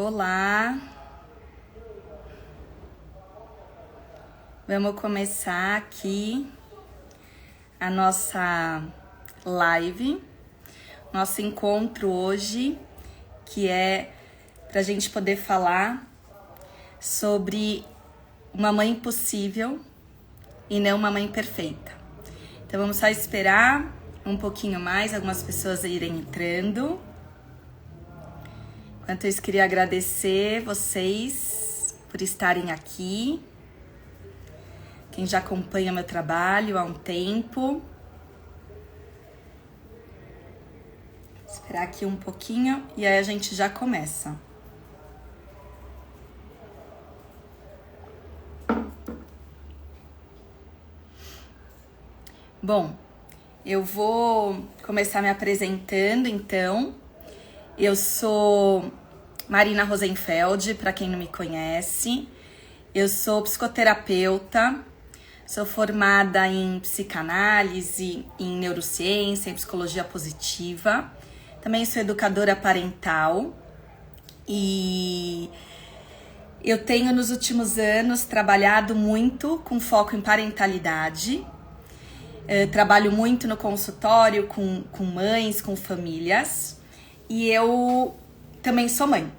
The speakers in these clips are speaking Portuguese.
Olá, vamos começar aqui a nossa live, nosso encontro hoje, que é para a gente poder falar sobre uma mãe possível e não uma mãe perfeita. Então vamos só esperar um pouquinho mais, algumas pessoas irem entrando. Enquanto isso, queria agradecer vocês por estarem aqui. Quem já acompanha meu trabalho há um tempo. Esperar aqui um pouquinho e aí a gente já começa. Bom, eu vou começar me apresentando então. Eu sou Marina Rosenfeld, para quem não me conhece. Eu sou psicoterapeuta, sou formada em psicanálise, em neurociência, em psicologia positiva. Também sou educadora parental e eu tenho nos últimos anos trabalhado muito com foco em parentalidade. Trabalho muito no consultório com mães, com famílias. E eu também sou mãe.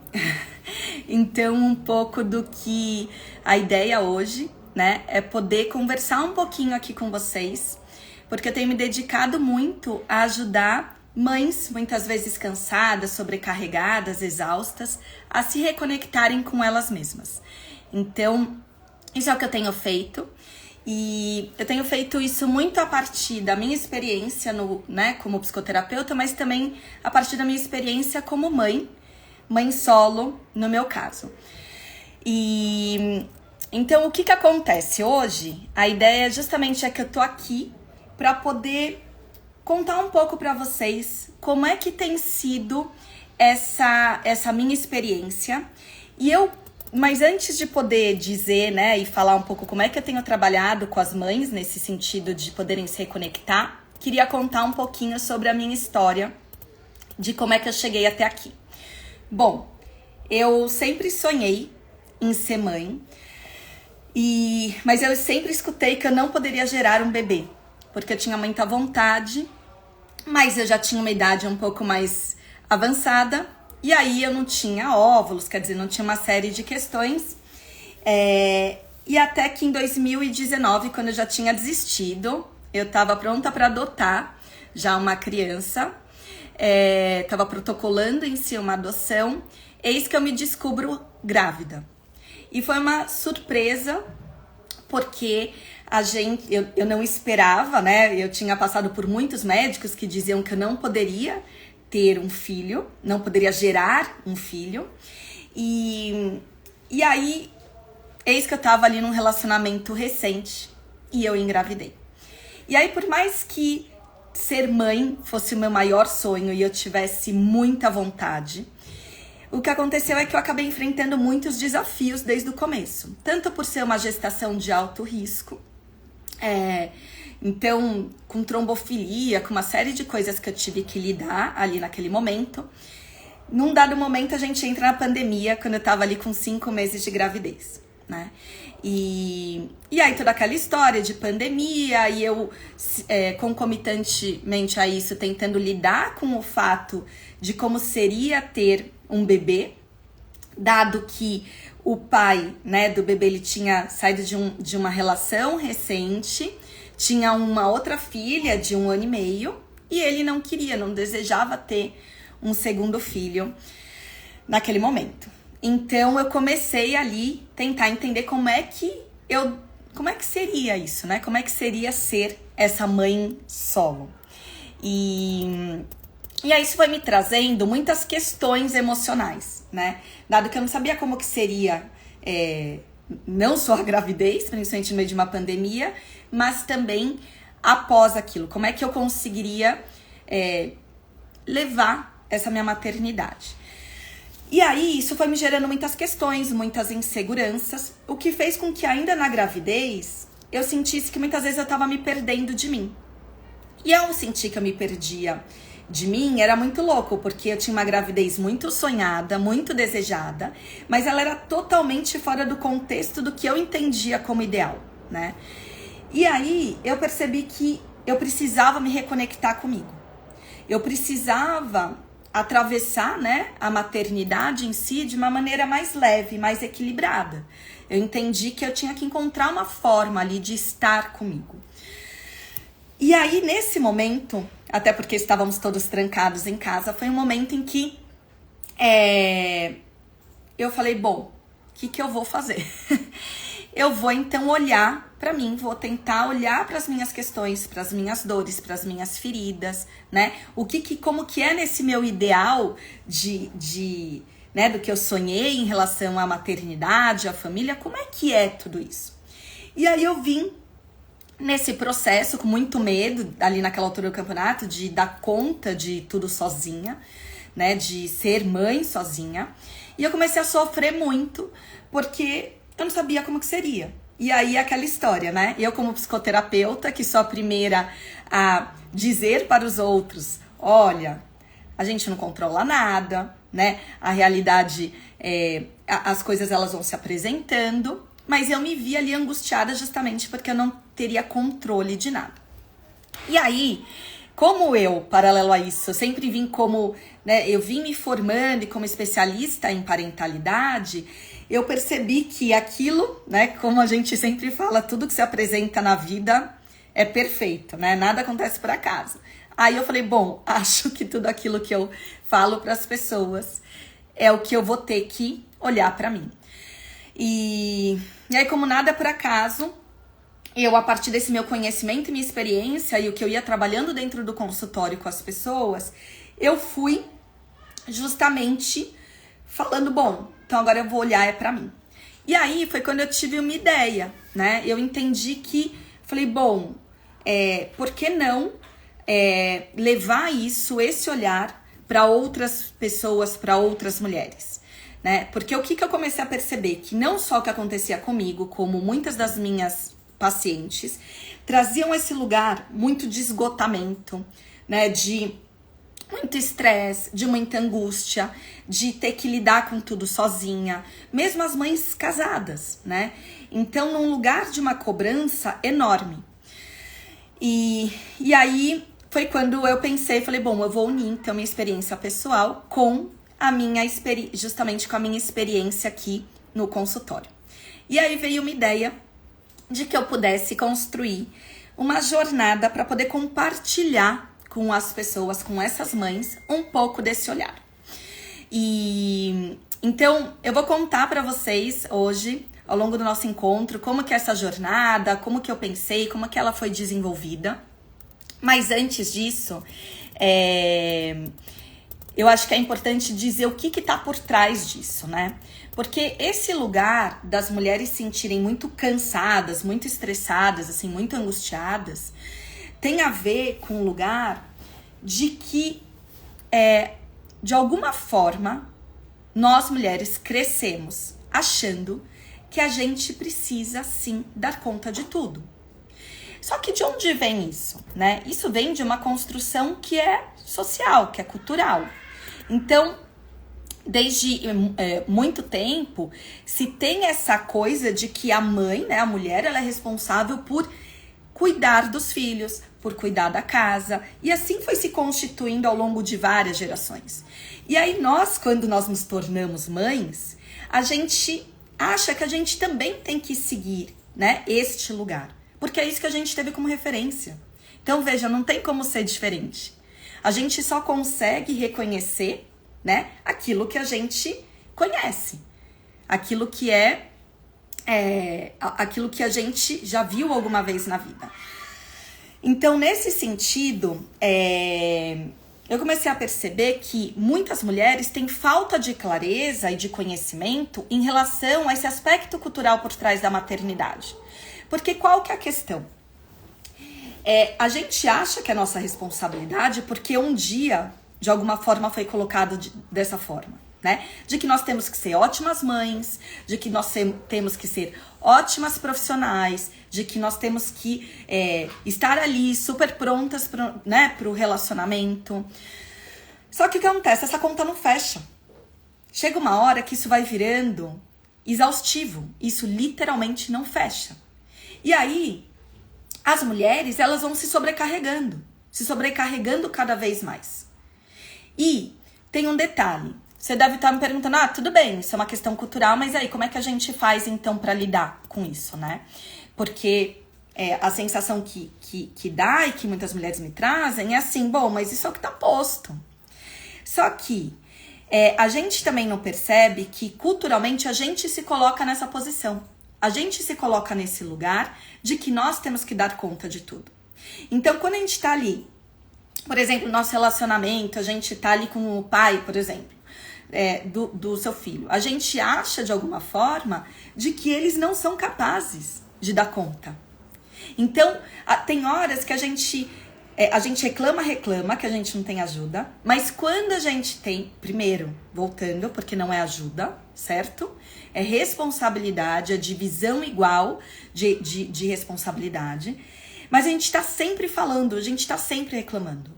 Então, um pouco do que a ideia hoje, né, é poder conversar um pouquinho aqui com vocês, porque eu tenho me dedicado muito a ajudar mães, muitas vezes cansadas, sobrecarregadas, exaustas, a se reconectarem com elas mesmas. Então, isso é o que eu tenho feito. E eu tenho feito isso muito a partir da minha experiência como psicoterapeuta, mas também a partir da minha experiência como mãe solo, no meu caso. E então, o que acontece hoje? A ideia justamente é que eu tô aqui para poder contar um pouco para vocês como é que tem sido essa minha experiência. Mas antes de poder dizer, né, e falar um pouco como é que eu tenho trabalhado com as mães nesse sentido de poderem se reconectar, queria contar um pouquinho sobre a minha história, de como é que eu cheguei até aqui. Bom, eu sempre sonhei em ser mãe, mas eu sempre escutei que eu não poderia gerar um bebê, porque eu tinha muita vontade, mas eu já tinha uma idade um pouco mais avançada, e aí eu não tinha óvulos, quer dizer, não tinha uma série de questões. E até que em 2019, quando eu já tinha desistido, eu estava pronta para adotar já uma criança. Estava protocolando em si uma adoção. Eis que eu me descubro grávida. E foi uma surpresa, porque eu não esperava, né? Eu tinha passado por muitos médicos que diziam que eu não poderia ter um filho, não poderia gerar um filho. E aí, eis que eu tava ali num relacionamento recente e eu engravidei. E aí, por mais que ser mãe fosse o meu maior sonho e eu tivesse muita vontade, o que aconteceu é que eu acabei enfrentando muitos desafios desde o começo. Tanto por ser uma gestação de alto risco, então, com trombofilia, com uma série de coisas que eu tive que lidar ali naquele momento. Num dado momento, a gente entra na pandemia, quando eu tava ali com 5 meses de gravidez, né? E aí, toda aquela história de pandemia, e eu, concomitantemente a isso, tentando lidar com o fato de como seria ter um bebê, dado que o pai, né, do bebê, ele tinha saído de uma relação recente, tinha uma outra filha de 1 ano e meio e ele não desejava ter um segundo filho naquele momento. Então eu comecei ali tentar entender como é que seria isso, né? Como é que seria ser essa mãe solo. E aí isso foi me trazendo muitas questões emocionais, né? Dado que eu não sabia como que seria não só a gravidez, principalmente no meio de uma pandemia, mas também após aquilo. Como é que eu conseguiria levar essa minha maternidade? E aí, isso foi me gerando muitas questões, muitas inseguranças, o que fez com que ainda na gravidez, eu sentisse que muitas vezes eu estava me perdendo de mim. E ao sentir que eu me perdia de mim, era muito louco, porque eu tinha uma gravidez muito sonhada, muito desejada, mas ela era totalmente fora do contexto do que eu entendia como ideal, né? E aí eu percebi que eu precisava me reconectar comigo. Eu precisava atravessar, né, a maternidade em si de uma maneira mais leve, mais equilibrada. Eu entendi que eu tinha que encontrar uma forma ali de estar comigo. E aí, nesse momento, até porque estávamos todos trancados em casa, foi um momento em que eu falei, bom, o que eu vou fazer? Eu vou então olhar para mim, vou tentar olhar para as minhas questões, para as minhas dores, para as minhas feridas, né? Como que é nesse meu ideal né, do que eu sonhei em relação à maternidade, à família, como é que é tudo isso? E aí eu vim nesse processo com muito medo, ali naquela altura do campeonato, de dar conta de tudo sozinha, né, de ser mãe sozinha. E eu comecei a sofrer muito, porque eu não sabia como que seria. E aí aquela história, né? Eu como psicoterapeuta, que sou a primeira a dizer para os outros, olha, a gente não controla nada, né? A realidade, as coisas elas vão se apresentando, mas eu me vi ali angustiada justamente porque eu não teria controle de nada. E aí, como eu, paralelo a isso, eu sempre vim como, né, eu vim me formando e como especialista em parentalidade, eu percebi que aquilo, né, como a gente sempre fala, tudo que se apresenta na vida é perfeito, né? Nada acontece por acaso. Aí eu falei, bom, acho que tudo aquilo que eu falo para as pessoas é o que eu vou ter que olhar para mim. E aí, como nada é por acaso, eu, a partir desse meu conhecimento e minha experiência e o que eu ia trabalhando dentro do consultório com as pessoas, eu fui justamente falando, bom, então agora eu vou olhar pra mim. E aí foi quando eu tive uma ideia, né? Eu entendi que, falei, bom, por que não levar esse olhar para outras pessoas, para outras mulheres, né? Porque o que eu comecei a perceber? Que não só o que acontecia comigo, como muitas das minhas pacientes, traziam esse lugar muito de esgotamento, né? De muito estresse, de muita angústia, de ter que lidar com tudo sozinha, mesmo as mães casadas, né? Então, num lugar de uma cobrança enorme. E aí foi quando eu pensei, falei, bom, eu vou unir então minha experiência pessoal com a minha justamente com a minha experiência aqui no consultório. E aí veio uma ideia de que eu pudesse construir uma jornada para poder compartilhar com as pessoas, com essas mães, um pouco desse olhar. E então eu vou contar para vocês hoje, ao longo do nosso encontro, como que é essa jornada, como que eu pensei, como que ela foi desenvolvida. Mas antes disso, eu acho que é importante dizer o que tá por trás disso, né? Porque esse lugar das mulheres se sentirem muito cansadas, muito estressadas, assim, muito angustiadas, tem a ver com o lugar de que, de alguma forma, nós mulheres crescemos achando que a gente precisa, sim, dar conta de tudo. Só que de onde vem isso, né? Isso vem de uma construção que é social, que é cultural. Então, desde muito tempo, se tem essa coisa de que a mãe, né, a mulher, ela é responsável por cuidar dos filhos, por cuidar da casa, e assim foi se constituindo ao longo de várias gerações. E aí nós, quando nós nos tornamos mães, a gente acha que a gente também tem que seguir, né, este lugar, porque é isso que a gente teve como referência. Então veja, não tem como ser diferente. A gente só consegue reconhecer, né, aquilo que a gente conhece, aquilo que aquilo que a gente já viu alguma vez na vida. Então, nesse sentido, eu comecei a perceber que muitas mulheres têm falta de clareza e de conhecimento em relação a esse aspecto cultural por trás da maternidade. Porque qual que é a questão? A gente acha que é nossa responsabilidade porque um dia, de alguma forma, foi colocado dessa forma, né? De que nós temos que ser ótimas mães, de que nós temos que ser ótimas profissionais, de que nós temos que estar ali super prontas pro relacionamento. Só que o que acontece? Essa conta não fecha. Chega uma hora que isso vai virando exaustivo. Isso literalmente não fecha. E aí, as mulheres, elas vão se sobrecarregando cada vez mais. E tem um detalhe. Você deve estar me perguntando, tudo bem, isso é uma questão cultural, mas aí, como é que a gente faz, então, para lidar com isso, né? Porque a sensação que dá e que muitas mulheres me trazem é assim, bom, mas isso é o que tá posto. Só que a gente também não percebe que, culturalmente, a gente se coloca nessa posição. A gente se coloca nesse lugar de que nós temos que dar conta de tudo. Então, quando a gente tá ali, por exemplo, no nosso relacionamento, a gente tá ali com o pai, por exemplo, do seu filho. A gente acha, de alguma forma, de que eles não são capazes de dar conta. Então, tem horas que a gente reclama que a gente não tem ajuda, mas quando a gente tem, primeiro, voltando, porque não é ajuda, certo? É responsabilidade, é divisão igual de responsabilidade, mas a gente tá sempre falando, a gente tá sempre reclamando.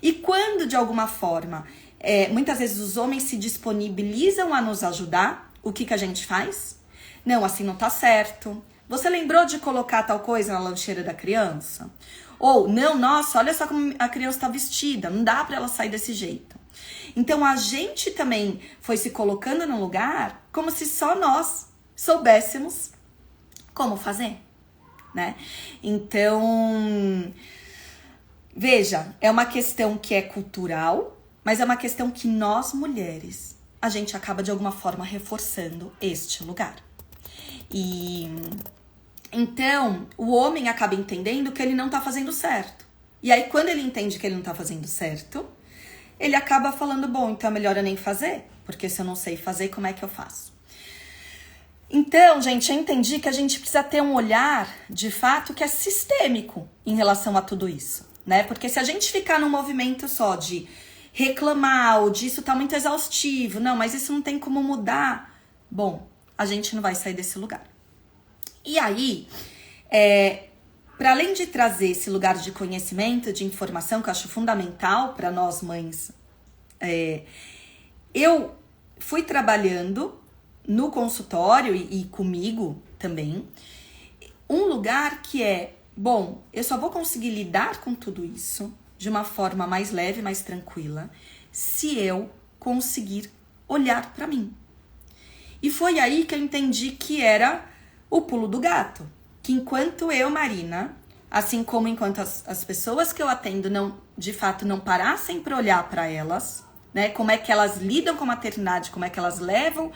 E quando, de alguma forma, muitas vezes os homens se disponibilizam a nos ajudar, o que a gente faz? Não, assim não tá certo. Você lembrou de colocar tal coisa na lancheira da criança? Ou, não, nossa, olha só como a criança tá vestida, não dá pra ela sair desse jeito. Então, a gente também foi se colocando num lugar como se só nós soubéssemos como fazer, né? Então, veja, é uma questão que é cultural, mas é uma questão que nós, mulheres, a gente acaba de alguma forma reforçando este lugar. E então, o homem acaba entendendo que ele não tá fazendo certo. E aí, quando ele entende que ele não tá fazendo certo, ele acaba falando, bom, então é melhor eu nem fazer, porque se eu não sei fazer, como é que eu faço? Então, gente, eu entendi que a gente precisa ter um olhar, de fato, que é sistêmico em relação a tudo isso, né? Porque se a gente ficar num movimento só de reclamar, ou disso tá muito exaustivo, não, mas isso não tem como mudar, bom, a gente não vai sair desse lugar. E aí, para além de trazer esse lugar de conhecimento, de informação, que eu acho fundamental para nós mães, eu fui trabalhando no consultório e comigo também, um lugar que bom, eu só vou conseguir lidar com tudo isso de uma forma mais leve, mais tranquila, se eu conseguir olhar para mim. E foi aí que eu entendi que era o pulo do gato. Que enquanto eu, Marina, assim como enquanto as pessoas que eu atendo de fato não parassem para olhar para elas, né? Como é que elas lidam com a maternidade, como é que elas levam,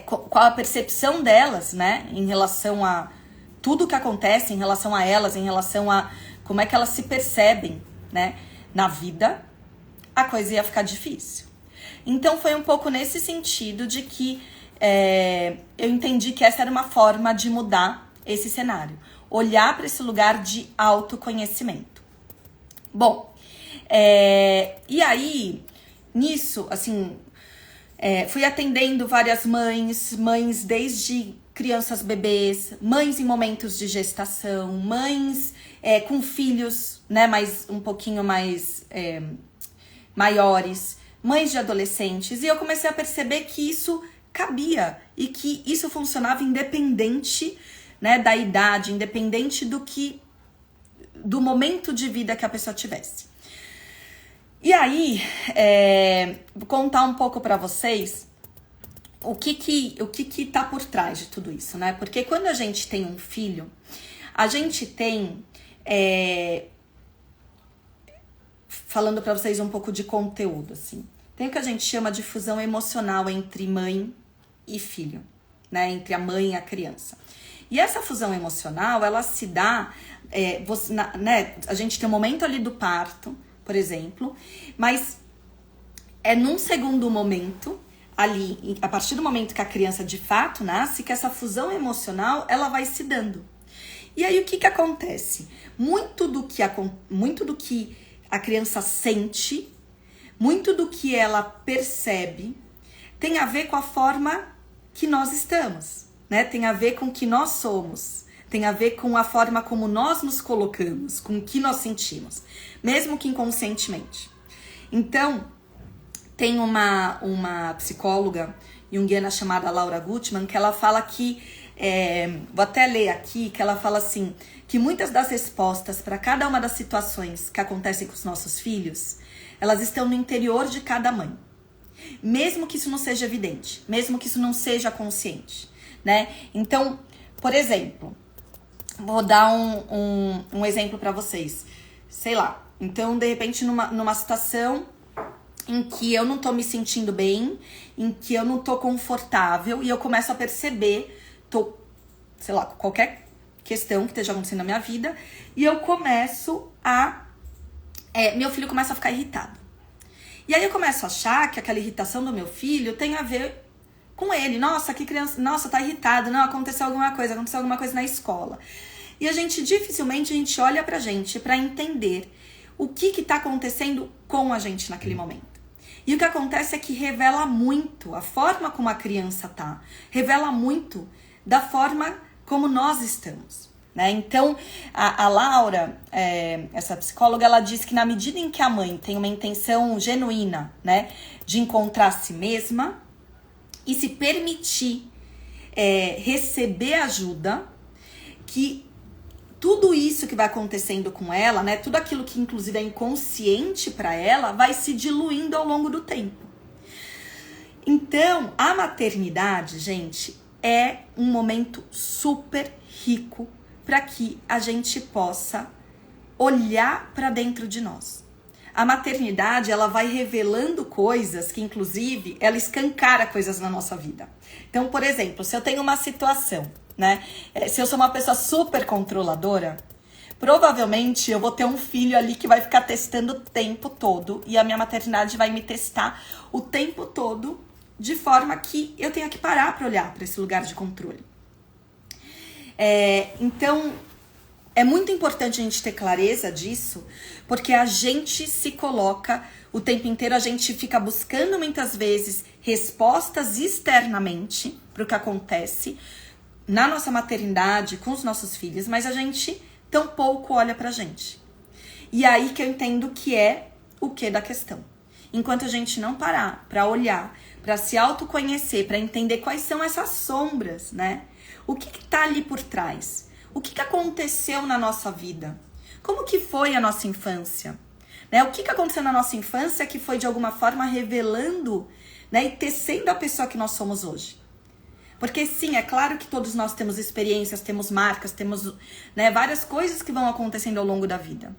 qual a percepção delas, né? Em relação a tudo que acontece, em relação a elas, em relação a como é que elas se percebem, né? Na vida, a coisa ia ficar difícil. Então foi um pouco nesse sentido de que eu entendi que essa era uma forma de mudar esse cenário. Olhar para esse lugar de autoconhecimento. Bom, e aí, nisso, assim, fui atendendo várias mães desde crianças bebês, mães em momentos de gestação, mães com filhos, né, um pouquinho mais maiores, mães de adolescentes, e eu comecei a perceber que isso cabia e que isso funcionava independente, né, da idade, independente do momento de vida que a pessoa tivesse. E aí, vou contar um pouco para vocês o que tá por trás de tudo isso, né? Porque quando a gente tem um filho, a gente tem falando para vocês um pouco de conteúdo, assim. Tem o que a gente chama de fusão emocional entre mãe e filho, né? Entre a mãe e a criança. E essa fusão emocional, ela se dá, né? A gente tem um momento ali do parto, por exemplo, mas num segundo momento, ali, a partir do momento que a criança de fato nasce, que essa fusão emocional, ela vai se dando. E aí, o que acontece? Muito do que a criança sente, muito do que ela percebe tem a ver com a forma que nós estamos, né? Tem a ver com o que nós somos, tem a ver com a forma como nós nos colocamos, com o que nós sentimos, mesmo que inconscientemente. Então, tem uma psicóloga junguiana chamada Laura Gutman, que ela fala que, vou até ler aqui, que ela fala assim, que muitas das respostas para cada uma das situações que acontecem com os nossos filhos, elas estão no interior de cada mãe. Mesmo que isso não seja evidente, mesmo que isso não seja consciente, né? Então, por exemplo, vou dar um exemplo para vocês. Sei lá, então, de repente, numa situação em que eu não tô me sentindo bem, em que eu não tô confortável, e eu começo a perceber, sei lá, qualquer questão que esteja acontecendo na minha vida, e eu começo meu filho começa a ficar irritado. E aí eu começo a achar que aquela irritação do meu filho tem a ver com ele. Nossa, que criança, nossa, tá irritado, não, aconteceu alguma coisa na escola. E dificilmente a gente olha pra gente pra entender o que tá acontecendo com a gente naquele momento. E o que acontece é que revela muito a forma como a criança tá, revela muito da forma como nós estamos, né? Então, a Laura, essa psicóloga, ela diz que na medida em que a mãe tem uma intenção genuína, né, de encontrar a si mesma e se permitir receber ajuda, que tudo isso que vai acontecendo com ela, né, tudo aquilo que inclusive é inconsciente para ela, vai se diluindo ao longo do tempo. Então, a maternidade, gente, é um momento super rico para que a gente possa olhar para dentro de nós. A maternidade, ela vai revelando coisas que, inclusive, ela escancara coisas na nossa vida. Então, por exemplo, se eu tenho uma situação, né? Se eu sou uma pessoa super controladora, provavelmente eu vou ter um filho ali que vai ficar testando o tempo todo, e a minha maternidade vai me testar o tempo todo, de forma que eu tenha que parar para olhar para esse lugar de controle. Então, é muito importante a gente ter clareza disso, porque a gente se coloca o tempo inteiro, a gente fica buscando muitas vezes respostas externamente para o que acontece na nossa maternidade, com os nossos filhos, mas a gente tampouco olha pra gente. E aí que eu entendo que é o que da questão. Enquanto a gente não parar para olhar, para se autoconhecer, para entender quais são essas sombras, né? O que tá ali por trás? O que aconteceu na nossa vida? Como que foi a nossa infância? Né? O que aconteceu na nossa infância que foi de alguma forma revelando, né, e tecendo a pessoa que nós somos hoje? Porque sim, é claro que todos nós temos experiências, temos marcas, temos, né, várias coisas que vão acontecendo ao longo da vida.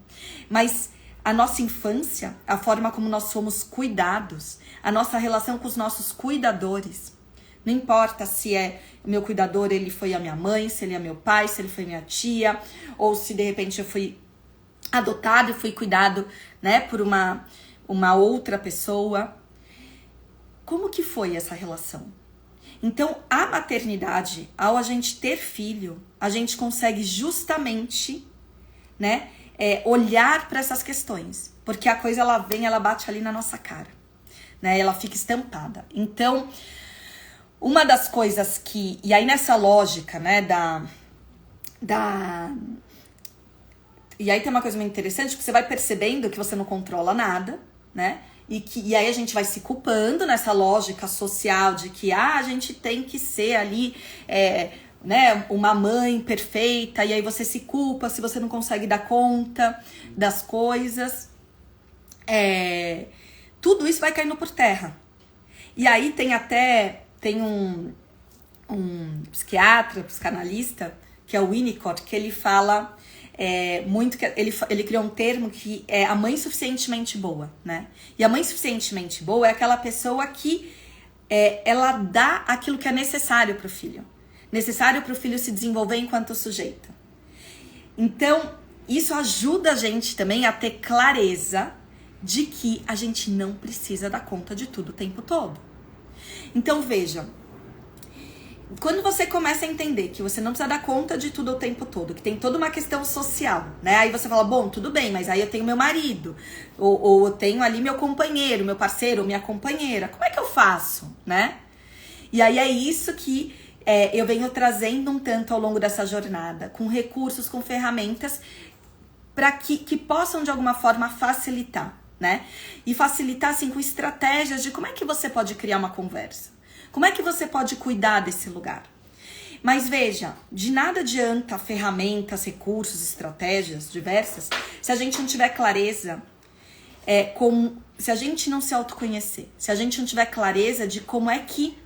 Mas a nossa infância, a forma como nós somos cuidados, a nossa relação com os nossos cuidadores, não importa se o meu cuidador, ele foi a minha mãe, se ele é meu pai, se ele foi minha tia, ou se de repente eu fui adotado e fui cuidado, né, por uma outra pessoa. Como que foi essa relação? Então, a maternidade, ao a gente ter filho, a gente consegue justamente, né, olhar para essas questões. Porque a coisa, ela vem, ela bate ali na nossa cara, né, ela fica estampada. Então, uma das coisas que... E aí nessa lógica, né, E aí tem uma coisa muito interessante, que você vai percebendo que você não controla nada, né? E aí a gente vai se culpando nessa lógica social de que a gente tem que ser ali, né, uma mãe perfeita, e aí você se culpa se você não consegue dar conta das coisas. Tudo isso vai caindo por terra. E aí tem um psiquiatra, psicanalista, que é o Winnicott, que ele fala... muito que ele criou um termo que é a mãe suficientemente boa, né? E a mãe suficientemente boa é aquela pessoa que ela dá aquilo que é necessário para o filho se desenvolver enquanto sujeito. Então, isso ajuda a gente também a ter clareza de que a gente não precisa dar conta de tudo o tempo todo. Então, veja, quando você começa a entender que você não precisa dar conta de tudo o tempo todo, que tem toda uma questão social, né? Aí você fala, bom, tudo bem, mas aí eu tenho meu marido, ou eu tenho ali meu companheiro, meu parceiro, minha companheira. Como é que eu faço, né? E aí é isso que eu venho trazendo um tanto ao longo dessa jornada, com recursos, com ferramentas, para que possam de alguma forma facilitar, né? E facilitar assim com estratégias de como é que você pode criar uma conversa. Como é que você pode cuidar desse lugar? Mas veja, de nada adianta ferramentas, recursos, estratégias diversas, se a gente não tiver clareza, se a gente não se autoconhecer, se a gente não tiver clareza de como é que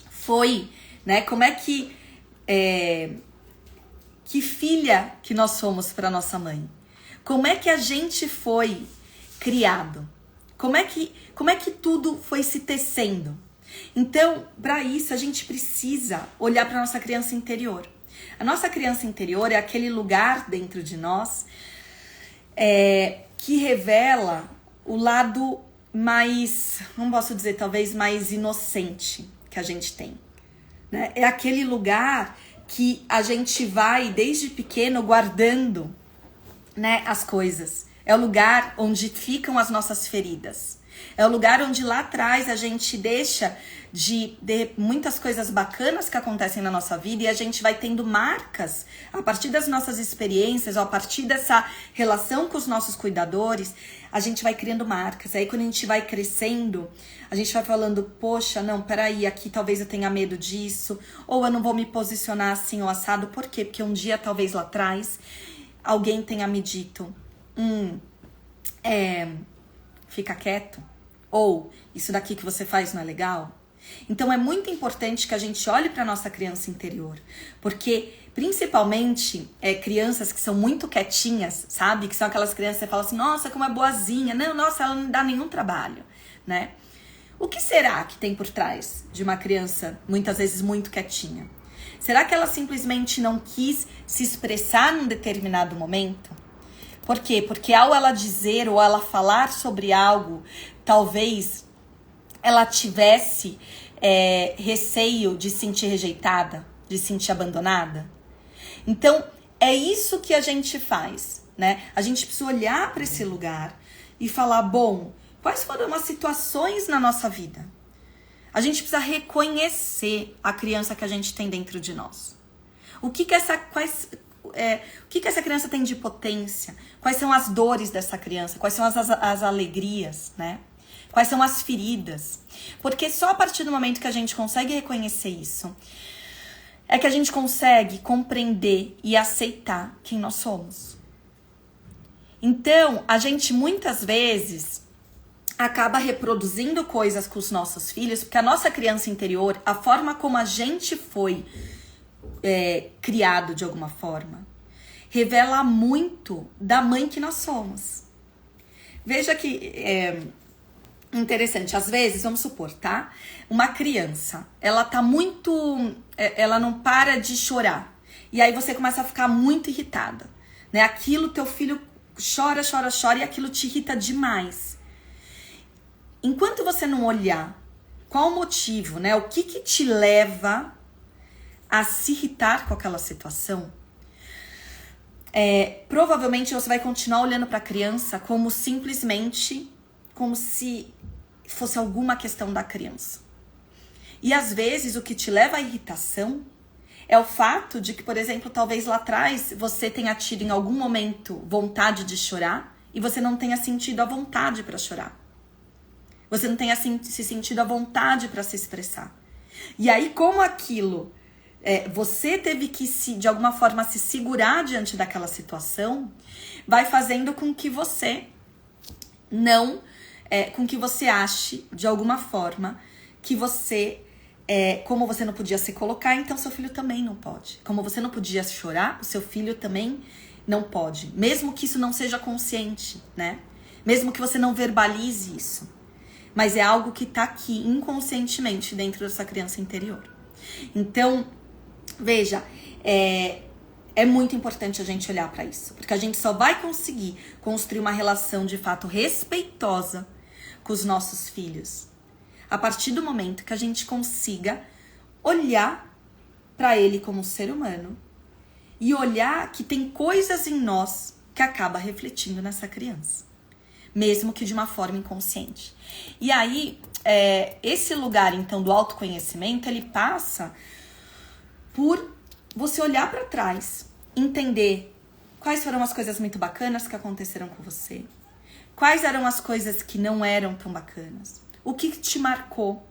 foi, né? Como é que filha que nós somos para nossa mãe? Como é que a gente foi criado? Como é que tudo foi se tecendo? Então, para isso, a gente precisa olhar para nossa criança interior. A nossa criança interior é aquele lugar dentro de nós que revela o lado mais, não posso dizer, talvez mais inocente que a gente tem, né? É aquele lugar que a gente vai, desde pequeno, guardando, né, as coisas. É o lugar onde ficam as nossas feridas. É o lugar onde lá atrás a gente deixa de muitas coisas bacanas que acontecem na nossa vida e a gente vai tendo marcas a partir das nossas experiências, ou a partir dessa relação com os nossos cuidadores, a gente vai criando marcas. Aí quando a gente vai crescendo, a gente vai falando, poxa, não, peraí, aqui talvez eu tenha medo disso, ou eu não vou me posicionar assim ou assado. Por quê? Porque um dia, talvez lá atrás, alguém tenha me dito, fica quieto, ou isso daqui que você faz não é legal. Então é muito importante que a gente olhe para nossa criança interior, porque principalmente crianças que são muito quietinhas, sabe? Que são aquelas crianças que você fala assim, nossa, como é boazinha, não, nossa, ela não dá nenhum trabalho, né? O que será que tem por trás de uma criança, muitas vezes muito quietinha? Será que ela simplesmente não quis se expressar num determinado momento? Por quê? Porque ao ela dizer ou ela falar sobre algo, talvez ela tivesse receio de se sentir rejeitada, de se sentir abandonada. Então, é isso que a gente faz, né? A gente precisa olhar para esse lugar e falar, bom, quais foram as situações na nossa vida? A gente precisa reconhecer a criança que a gente tem dentro de nós. O que essa criança tem de potência? Quais são as dores dessa criança? Quais são as alegrias, né? Quais são as feridas? Porque só a partir do momento que a gente consegue reconhecer isso, é que a gente consegue compreender e aceitar quem nós somos. Então, a gente muitas vezes acaba reproduzindo coisas com os nossos filhos, porque a nossa criança interior, a forma como a gente foi criado de alguma forma, revela muito da mãe que nós somos. Veja que interessante, às vezes, vamos supor, tá? Uma criança, ela tá muito, ela não para de chorar, e aí você começa a ficar muito irritada, né? Aquilo, teu filho chora, chora, chora, e aquilo te irrita demais. Enquanto você não olhar qual o motivo, né? O que te leva a se irritar com aquela situação, provavelmente você vai continuar olhando para a criança como simplesmente, como se fosse alguma questão da criança. E às vezes o que te leva à irritação é o fato de que, por exemplo, talvez lá atrás você tenha tido em algum momento vontade de chorar e você não tenha sentido a vontade para chorar. Você não tenha se sentido à vontade para se expressar. E aí, como aquilo, você teve que, de alguma forma, se segurar diante daquela situação, vai fazendo com que você não... com que você ache, de alguma forma, que você... como você não podia se colocar, então seu filho também não pode. Como você não podia chorar, o seu filho também não pode. Mesmo que isso não seja consciente, né? Mesmo que você não verbalize isso. Mas é algo que tá aqui inconscientemente dentro dessa criança interior. Então, veja, é muito importante a gente olhar para isso. Porque a gente só vai conseguir construir uma relação de fato respeitosa com os nossos filhos a partir do momento que a gente consiga olhar para ele como ser humano e olhar que tem coisas em nós que acaba refletindo nessa criança, mesmo que de uma forma inconsciente. E aí, esse lugar, então, do autoconhecimento, ele passa por você olhar para trás, entender quais foram as coisas muito bacanas que aconteceram com você, quais eram as coisas que não eram tão bacanas, o que te marcou.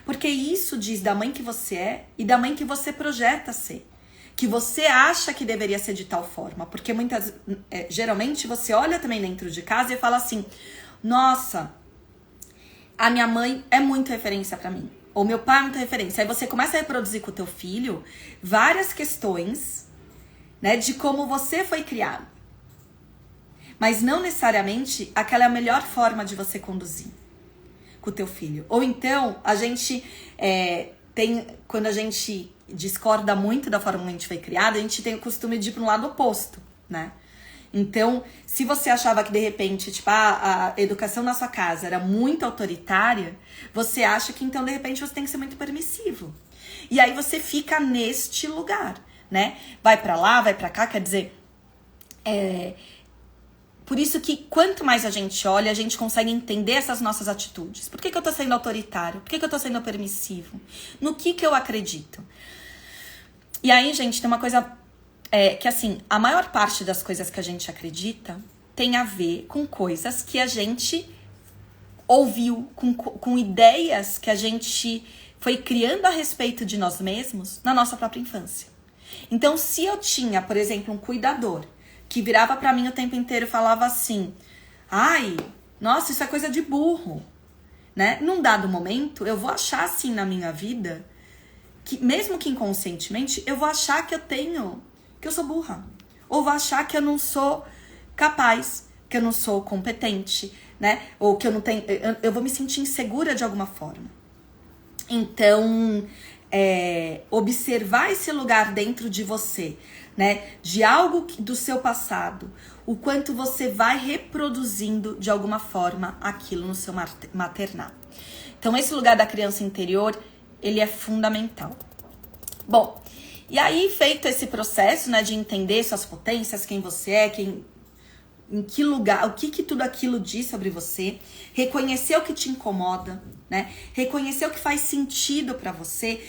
Porque isso diz da mãe que você é e da mãe que você projeta ser. Que você acha que deveria ser de tal forma. Porque geralmente você olha também dentro de casa e fala assim: nossa, a minha mãe é muito referência pra mim. Ou meu pai é muita referência. Aí você começa a reproduzir com o teu filho várias questões, né, de como você foi criado. Mas não necessariamente aquela é a melhor forma de você conduzir com o teu filho. Ou então, a gente quando a gente discorda muito da forma como a gente foi criada, a gente tem o costume de ir para um lado oposto, né? Então, se você achava que de repente, tipo, a educação na sua casa era muito autoritária, você acha que então de repente você tem que ser muito permissivo. E aí você fica neste lugar, né? Vai para lá, vai para cá, quer dizer, por isso que quanto mais a gente olha, a gente consegue entender essas nossas atitudes. Por que eu tô sendo autoritário? Por que eu tô sendo permissivo? No que eu acredito? E aí, gente, tem uma coisa que, assim, a maior parte das coisas que a gente acredita tem a ver com coisas que a gente ouviu, com ideias que a gente foi criando a respeito de nós mesmos na nossa própria infância. Então, se eu tinha, por exemplo, um cuidador que virava pra mim o tempo inteiro e falava assim: ai, nossa, isso é coisa de burro, né? Num dado momento, eu vou achar assim na minha vida, que mesmo que inconscientemente, eu vou achar que eu sou burra. Ou vou achar que eu não sou capaz, que eu não sou competente, né? Ou que eu não tenho, eu vou me sentir insegura de alguma forma. Então, observar esse lugar dentro de você, né, de algo do seu passado, o quanto você vai reproduzindo de alguma forma aquilo no seu maternar. Então, esse lugar da criança interior, ele é fundamental. Bom, e aí, feito esse processo, né, de entender suas potências, quem você é, em que lugar, o que tudo aquilo diz sobre você, reconhecer o que te incomoda, né, reconhecer o que faz sentido pra você,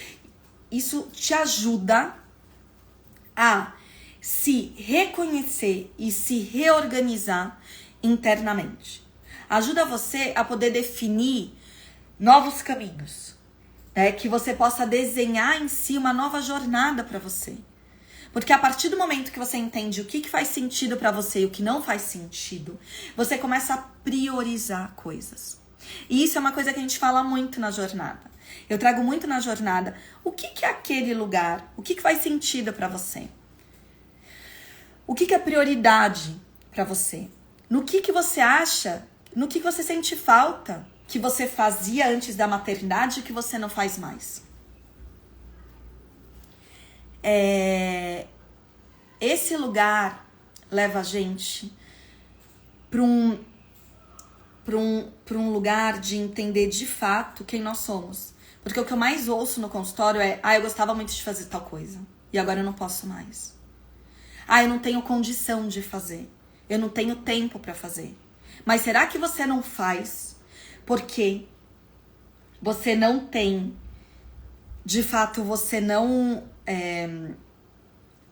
isso te ajuda a se reconhecer e se reorganizar internamente. Ajuda você a poder definir novos caminhos, né? Que você possa desenhar em si uma nova jornada para você. Porque a partir do momento que você entende o que faz sentido para você e o que não faz sentido, você começa a priorizar coisas. E isso é uma coisa que a gente fala muito na jornada. Eu trago muito na jornada o que é aquele lugar, o que faz sentido para você. O que é prioridade para você? No que você acha, no que você sente falta que você fazia antes da maternidade e que você não faz mais? Esse lugar leva a gente para um lugar de entender de fato quem nós somos. Porque o que eu mais ouço no consultório é: eu gostava muito de fazer tal coisa e agora eu não posso mais. Eu não tenho condição de fazer. Eu não tenho tempo para fazer. Mas será que você não faz porque você não tem, de fato, você não...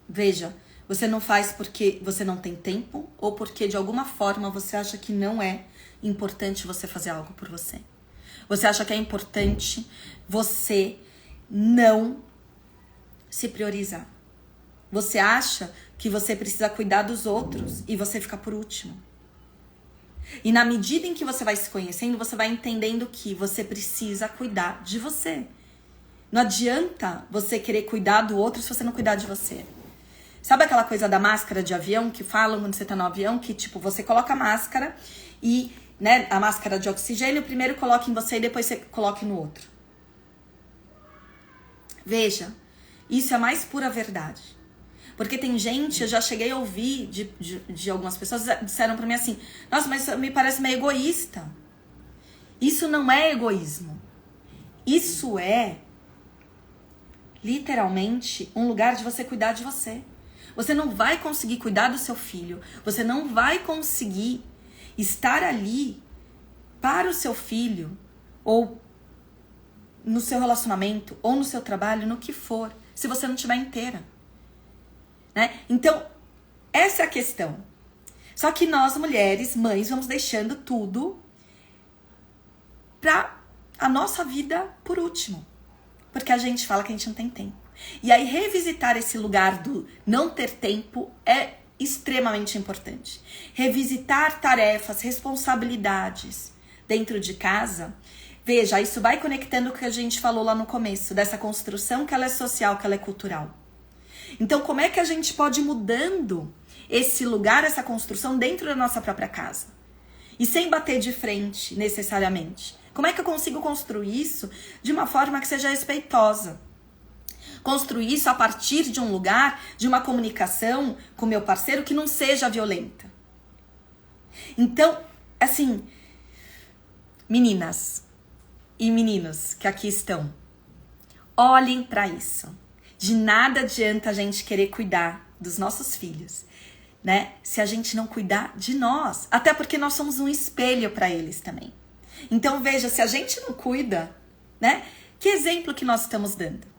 Veja, você não faz porque você não tem tempo ou porque de alguma forma você acha que não é importante você fazer algo por você. Você acha que é importante você não se priorizar. Você acha que você precisa cuidar dos outros e você fica por último. E na medida em que você vai se conhecendo, você vai entendendo que você precisa cuidar de você. Não adianta você querer cuidar do outro se você não cuidar de você. Sabe aquela coisa da máscara de avião que falam quando você tá no avião? Que tipo, você coloca a máscara e, né, a máscara de oxigênio, primeiro coloca em você e depois você coloca no outro. Veja, isso é a mais pura verdade. Porque tem gente, eu já cheguei a ouvir de algumas pessoas, disseram pra mim assim: nossa, mas isso me parece meio egoísta. Isso não é egoísmo. Isso é literalmente um lugar de você cuidar de você. Você não vai conseguir cuidar do seu filho, você não vai conseguir estar ali para o seu filho, ou no seu relacionamento, ou no seu trabalho, no que for, se você não estiver inteira. Né? Então, essa é a questão. Só que nós, mulheres, mães, vamos deixando tudo pra a nossa vida por último. Porque a gente fala que a gente não tem tempo. E aí, revisitar esse lugar do não ter tempo é extremamente importante. Revisitar tarefas, responsabilidades dentro de casa. Veja, isso vai conectando com o que a gente falou lá no começo, dessa construção que ela é social, que ela é cultural. Então, como é que a gente pode ir mudando esse lugar, essa construção dentro da nossa própria casa? E sem bater de frente, necessariamente. Como é que eu consigo construir isso de uma forma que seja respeitosa? Construir isso a partir de um lugar, de uma comunicação com meu parceiro que não seja violenta. Então, assim, meninas e meninos que aqui estão, olhem para isso. De nada adianta a gente querer cuidar dos nossos filhos, né? Se a gente não cuidar de nós. Até porque nós somos um espelho para eles também. Então, veja, se a gente não cuida, né? Que exemplo que nós estamos dando?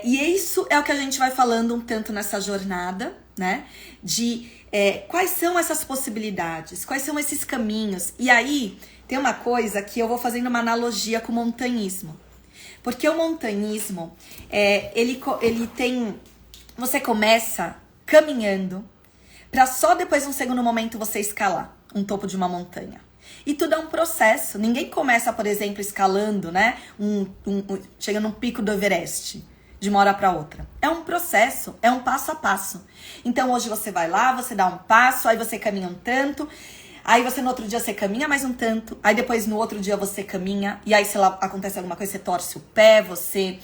E isso é o que a gente vai falando um tanto nessa jornada, né? De quais são essas possibilidades, quais são esses caminhos. E aí, tem uma coisa que eu vou fazendo uma analogia com o montanhismo. Porque o montanhismo, ele tem... Você começa caminhando para só depois, num segundo momento, você escalar um topo de uma montanha. E tudo é um processo. Ninguém começa, por exemplo, escalando, né? Chega num pico do Everest, de uma hora para outra. É um processo, é um passo a passo. Então, hoje você vai lá, você dá um passo, aí você caminha um tanto... Aí você no outro dia você caminha mais um tanto, aí depois no outro dia você caminha, e aí sei lá, acontece alguma coisa, você torce o pé, você,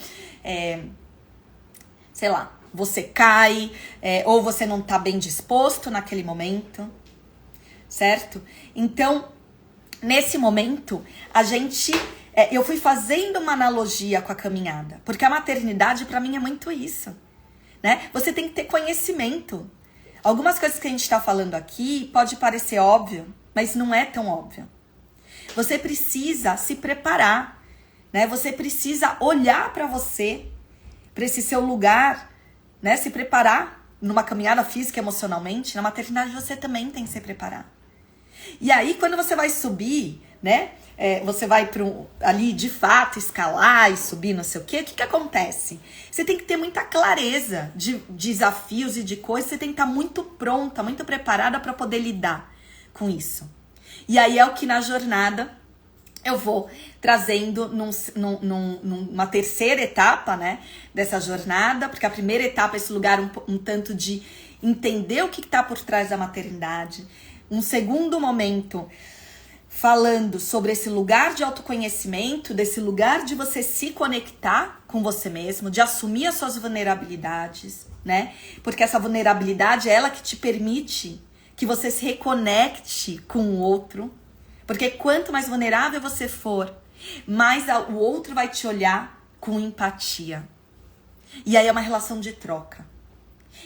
sei lá, você cai, ou você não tá bem disposto naquele momento, certo? Então, nesse momento, eu fui fazendo uma analogia com a caminhada, porque a maternidade pra mim é muito isso, né? Você tem que ter conhecimento. Algumas coisas que a gente tá falando aqui pode parecer óbvio, mas não é tão óbvio. Você precisa se preparar, né? Você precisa olhar para você, para esse seu lugar, né? Se preparar numa caminhada física, emocionalmente. Na maternidade você também tem que se preparar. E aí, quando você vai subir, né? Você vai ali de fato escalar e subir, não sei o que acontece? Você tem que ter muita clareza de desafios e de coisas, você tem que estar muito pronta, muito preparada para poder lidar com isso. E aí é o que na jornada eu vou trazendo numa terceira etapa, né, dessa jornada, porque a primeira etapa é esse lugar um tanto de entender o que está por trás da maternidade. Um segundo momento falando sobre esse lugar de autoconhecimento, desse lugar de você se conectar com você mesmo, de assumir as suas vulnerabilidades, né? Porque essa vulnerabilidade é ela que te permite que você se reconecte com o outro. Porque quanto mais vulnerável você for, mais o outro vai te olhar com empatia. E aí é uma relação de troca.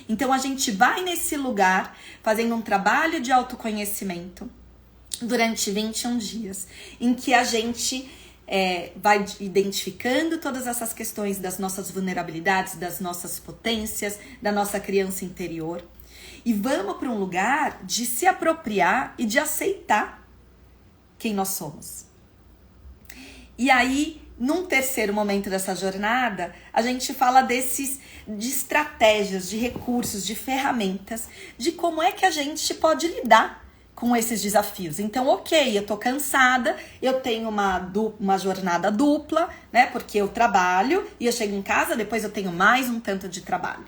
Então a gente vai nesse lugar fazendo um trabalho de autoconhecimento durante 21 dias, em que a gente vai identificando todas essas questões das nossas vulnerabilidades, das nossas potências, da nossa criança interior. E vamos para um lugar de se apropriar e de aceitar quem nós somos. E aí, num terceiro momento dessa jornada, a gente fala de estratégias, de recursos, de ferramentas, de como é que a gente pode lidar com esses desafios. Então, ok, eu tô cansada, eu tenho uma jornada dupla, né? Porque eu trabalho e eu chego em casa, depois eu tenho mais um tanto de trabalho,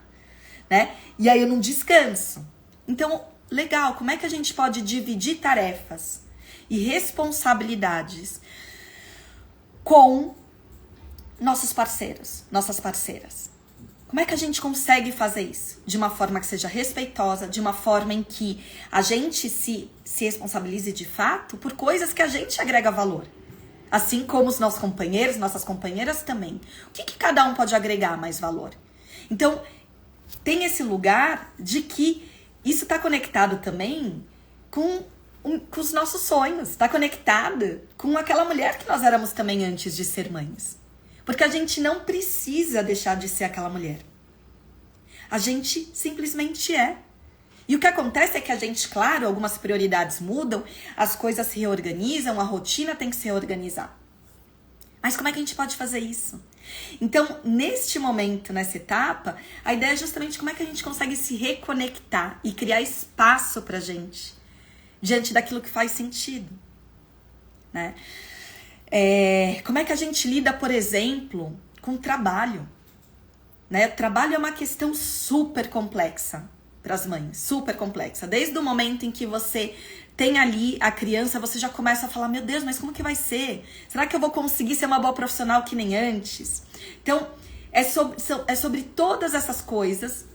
né? E aí eu não descanso. Então, legal, como é que a gente pode dividir tarefas e responsabilidades com nossos parceiros, nossas parceiras? Como é que a gente consegue fazer isso? De uma forma que seja respeitosa, de uma forma em que a gente se responsabilize de fato por coisas que a gente agrega valor. Assim como os nossos companheiros, nossas companheiras também. O que cada um pode agregar mais valor? Então, tem esse lugar de que isso está conectado também com os nossos sonhos. Está conectado com aquela mulher que nós éramos também antes de ser mães. Porque a gente não precisa deixar de ser aquela mulher. A gente simplesmente é. E o que acontece é que a gente, claro, algumas prioridades mudam, as coisas se reorganizam, a rotina tem que se reorganizar. Mas como é que a gente pode fazer isso? Então, neste momento, nessa etapa, a ideia é justamente como é que a gente consegue se reconectar e criar espaço pra gente, diante daquilo que faz sentido, né? Como é que a gente lida, por exemplo, com o trabalho? Né? O trabalho é uma questão super complexa para as mães, super complexa. Desde o momento em que você tem ali a criança, você já começa a falar, meu Deus, mas como que vai ser? Será que eu vou conseguir ser uma boa profissional que nem antes? Então, é sobre todas essas coisas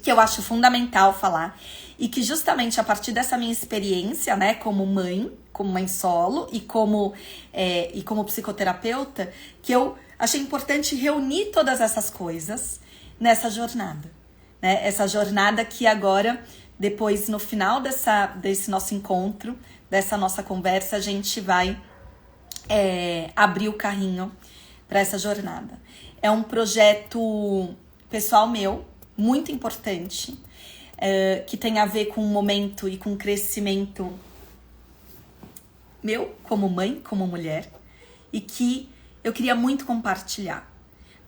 que eu acho fundamental falar e que justamente a partir dessa minha experiência, né, como mãe solo e como psicoterapeuta, que eu achei importante reunir todas essas coisas nessa jornada, né? Essa jornada que agora, depois, no final desse nosso encontro, dessa nossa conversa, a gente vai abrir o carrinho para essa jornada. É um projeto pessoal meu, muito importante, que tem a ver com o momento e com o crescimento meu, como mãe, como mulher, e que eu queria muito compartilhar,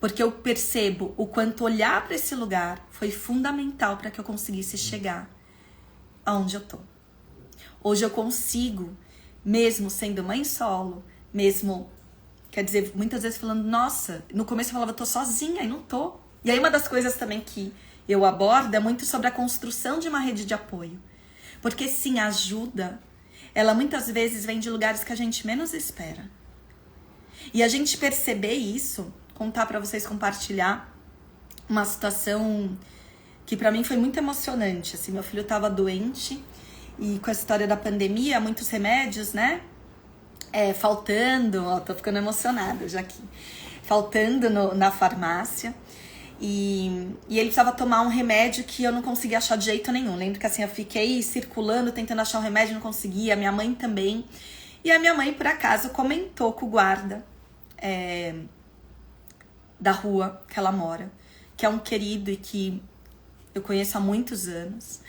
porque eu percebo o quanto olhar para esse lugar foi fundamental para que eu conseguisse chegar aonde eu tô. Hoje eu consigo, mesmo sendo mãe solo, mesmo, quer dizer, muitas vezes falando, nossa, no começo eu falava, tô sozinha, e não tô. E aí uma das coisas também que eu abordo é muito sobre a construção de uma rede de apoio. Porque sim, a ajuda, ela muitas vezes vem de lugares que a gente menos espera. E a gente perceber isso, contar pra vocês, compartilhar uma situação que pra mim foi muito emocionante. Assim, meu filho tava doente e com a história da pandemia, muitos remédios, né? Faltando, ó, tô ficando emocionada já aqui. Faltando na farmácia. E ele precisava tomar um remédio que eu não conseguia achar de jeito nenhum. Lembro que assim, eu fiquei circulando, tentando achar um remédio, não conseguia. Minha mãe também. E a minha mãe, por acaso, comentou com o guarda da rua que ela mora, que é um querido e que eu conheço há muitos anos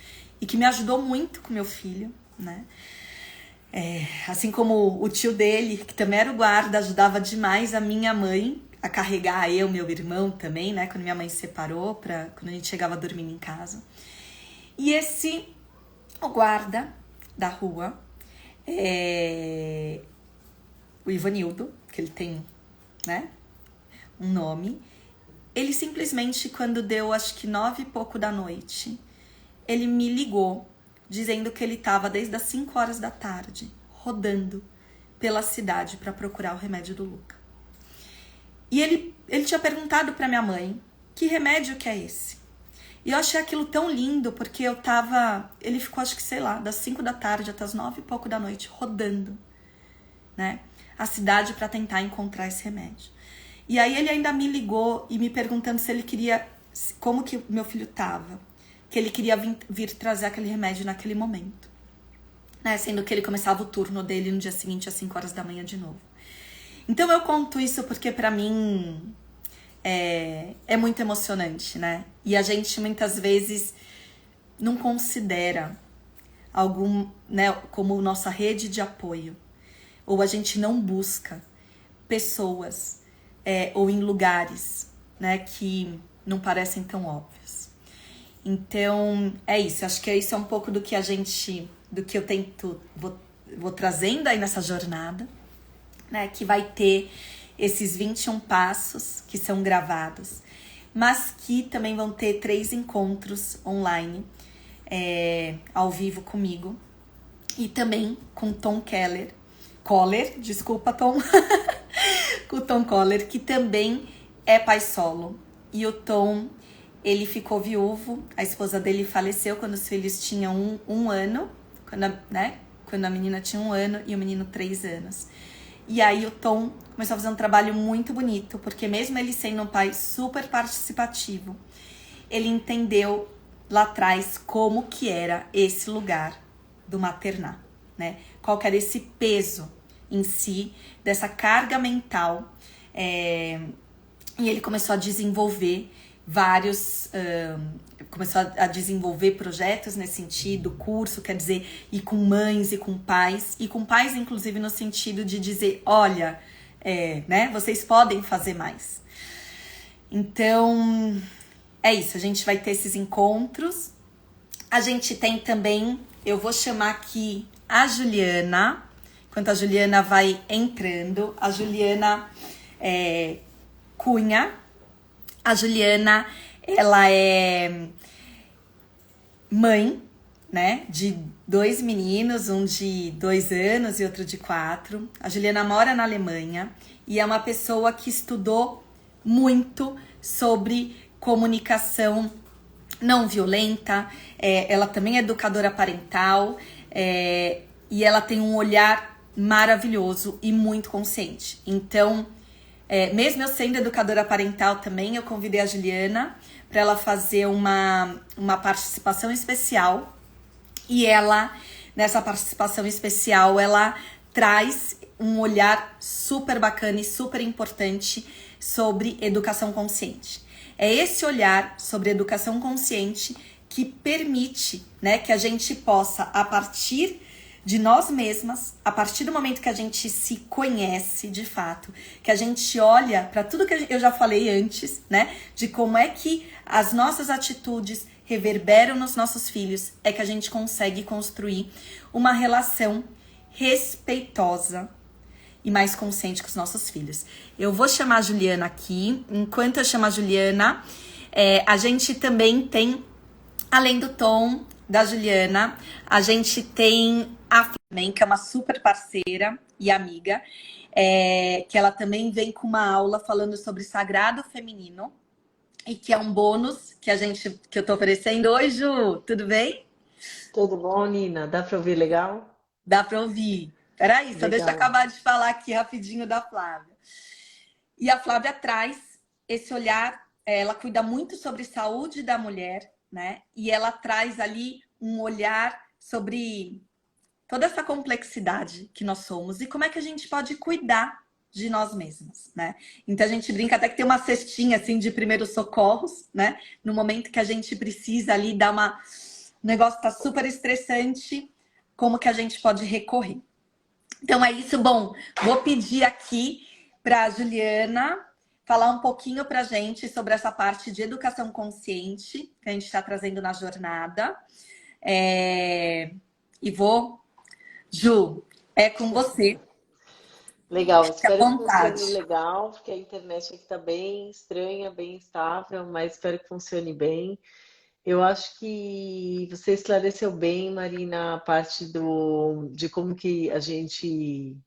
e que me ajudou muito com meu filho, né? Assim como o tio dele, que também era o guarda, ajudava demais a minha mãe a carregar eu, meu irmão também, né? Quando minha mãe se separou, quando a gente chegava dormindo em casa. E o guarda da rua, o Ivanildo, que ele tem, né, um nome, ele simplesmente, quando deu acho que 9 e pouco da noite, ele me ligou dizendo que ele estava desde as 5 horas da tarde rodando pela cidade para procurar o remédio do Luca. E ele tinha perguntado para minha mãe, que remédio que é esse? E eu achei aquilo tão lindo, porque ele ficou, acho que, sei lá, das 5 da tarde até as 9 e pouco da noite, rodando, né, a cidade para tentar encontrar esse remédio. E aí ele ainda me ligou e me perguntando se ele queria, como que meu filho tava, que ele queria vir trazer aquele remédio naquele momento, né, sendo que ele começava o turno dele no dia seguinte às 5 horas da manhã de novo. Então eu conto isso porque pra mim é muito emocionante, né? E a gente muitas vezes não considera né, como nossa rede de apoio. Ou a gente não busca pessoas ou em lugares, né, que não parecem tão óbvios. Então é isso, acho que isso é um pouco do que eu tento, vou trazendo aí nessa jornada, né, que vai ter esses 21 passos que são gravados, mas que também vão ter 3 encontros online, ao vivo comigo, e também com Tom Coller, desculpa, Tom, com o Tom Coller, que também é pai solo. E o Tom, ele ficou viúvo, a esposa dele faleceu quando os filhos tinham um ano, quando a menina tinha 1 ano e o menino 3 anos. E aí o Tom começou a fazer um trabalho muito bonito, porque mesmo ele sendo um pai super participativo, ele entendeu lá atrás como que era esse lugar do maternar, né? Qual que era esse peso em si, dessa carga mental. E ele começou a desenvolver vários... começou a desenvolver projetos nesse sentido, curso, quer dizer, e com mães e com pais, inclusive no sentido de dizer, olha, né, vocês podem fazer mais. Então, é isso, a gente vai ter esses encontros. A gente tem também, eu vou chamar aqui a Juliana, enquanto a Juliana vai entrando, a Juliana Cunha. A Juliana, ela é mãe, né, de 2 meninos, um de 2 anos e outro de 4. A Juliana mora na Alemanha e é uma pessoa que estudou muito sobre comunicação não violenta. Ela também é educadora parental e ela tem um olhar maravilhoso e muito consciente. Então, mesmo eu sendo educadora parental também, eu convidei a Juliana para ela fazer uma participação especial. E ela, nessa participação especial, ela traz um olhar super bacana e super importante sobre educação consciente. É esse olhar sobre educação consciente que permite, né, que a gente possa, a partir de nós mesmas, a partir do momento que a gente se conhece de fato, que a gente olha para tudo que eu já falei antes, né, de como é que as nossas atitudes reverberam nos nossos filhos, é que a gente consegue construir uma relação respeitosa e mais consciente com os nossos filhos. Eu vou chamar a Juliana aqui. Enquanto eu chamo a Juliana, a gente também tem, além do Tom, da Juliana, a gente tem a Flamengo, que é uma super parceira e amiga, que ela também vem com uma aula falando sobre sagrado feminino, e que é um bônus que eu tô oferecendo. Oi, Ju, tudo bem? Tudo bom, Nina? Dá para ouvir legal? Dá para ouvir. Peraí, só deixa eu Legal. acabar de falar aqui rapidinho da Flávia. E a Flávia traz esse olhar, ela cuida muito sobre saúde da mulher, né? E ela traz ali um olhar sobre toda essa complexidade que nós somos e como é que a gente pode cuidar de nós mesmos, né? Então a gente brinca até que tem uma cestinha assim de primeiros socorros, né? No momento que a gente precisa ali dar uma... O negócio tá super estressante, como que a gente pode recorrer? Então é isso. Bom, vou pedir aqui para a Juliana falar um pouquinho para a gente sobre essa parte de educação consciente que a gente está trazendo na jornada. E vou, Ju, é com você. Legal, Fique à espero que funcione vontade. legal, porque a internet aqui está bem estranha, bem instável, mas espero que funcione bem. Eu acho que você esclareceu bem, Marina, a parte de como que a gente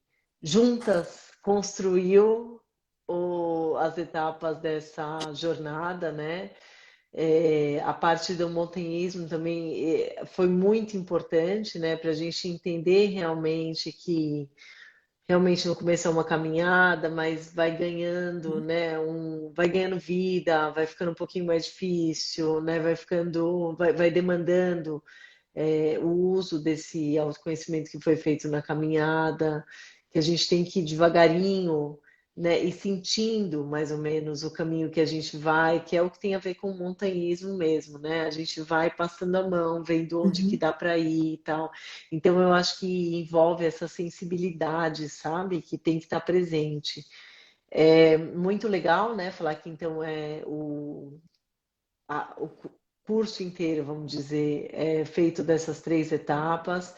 juntas construiu as etapas dessa jornada, né? A parte do montanhismo também foi muito importante, né, para a gente entender realmente que realmente no começo é uma caminhada, mas vai ganhando, né, vai ganhando vida, vai ficando um pouquinho mais difícil, né, vai demandando o uso desse autoconhecimento que foi feito na caminhada, que a gente tem que ir devagarinho, né, e sentindo mais ou menos o caminho que a gente vai, que é o que tem a ver com o montanhismo mesmo, né? A gente vai passando a mão, vendo onde que Uhum, dá para ir e tal. Então eu acho que envolve essa sensibilidade, sabe, que tem que estar presente. É muito legal, né? Falar que então o curso inteiro, vamos dizer, é feito dessas 3 etapas.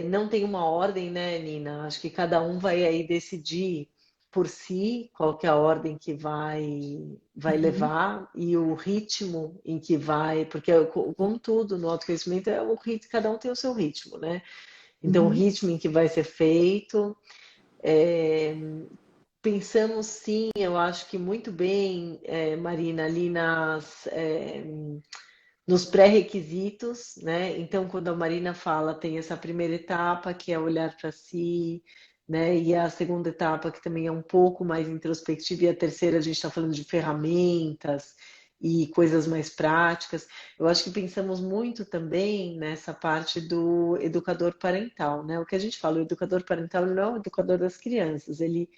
Não tem uma ordem, né, Nina? Acho que cada um vai aí decidir por si qual que é a ordem que vai uhum, levar e o ritmo em que vai, porque como tudo no autoconhecimento é o ritmo, cada um tem o seu ritmo, né? Então o uhum, ritmo em que vai ser feito, é, pensamos sim, eu acho que muito bem, Marina, ali nos pré-requisitos, né? Então, quando a Marina fala, tem essa primeira etapa, que é olhar para si, né? E a segunda etapa, que também é um pouco mais introspectiva, e a terceira, a gente está falando de ferramentas e coisas mais práticas. Eu acho que pensamos muito também nessa parte do educador parental, né? O que a gente fala, o educador parental não é o educador das crianças, ele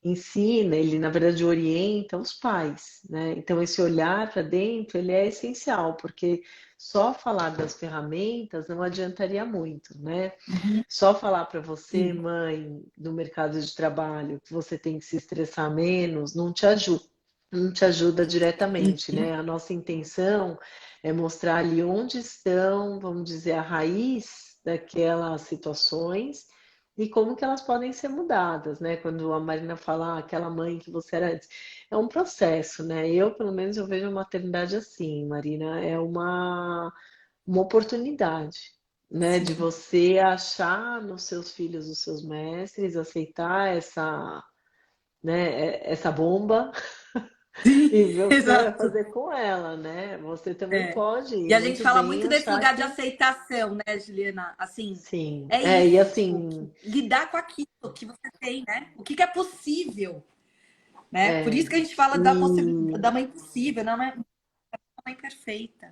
ensina, ele na verdade orienta os pais, né? Então esse olhar para dentro, ele é essencial, porque só falar das ferramentas não adiantaria muito, né? Uhum. Só falar para você, Sim, mãe, do mercado de trabalho, que você tem que se estressar menos, não te ajuda, não te ajuda diretamente, uhum. né? A nossa intenção é mostrar ali onde estão, vamos dizer, a raiz daquelas situações e como que elas podem ser mudadas, né? Quando a Marina fala aquela mãe que você era antes, é um processo, né? Eu, pelo menos, eu vejo a maternidade assim, Marina, é uma oportunidade, né? De Sim. você achar nos seus filhos os seus mestres, aceitar essa, né, essa bomba e ver o que você vai Exato. fazer com ela, né? Você também É. pode E ir a gente muito fala bem muito desse achar lugar de que aceitação, né, Juliana? Assim, sim. é É, e isso, tipo, assim, lidar com aquilo que você tem, né? O que que é possível, né? Por isso é, que a gente fala da possibilidade, e da mãe possível, não é uma mãe perfeita.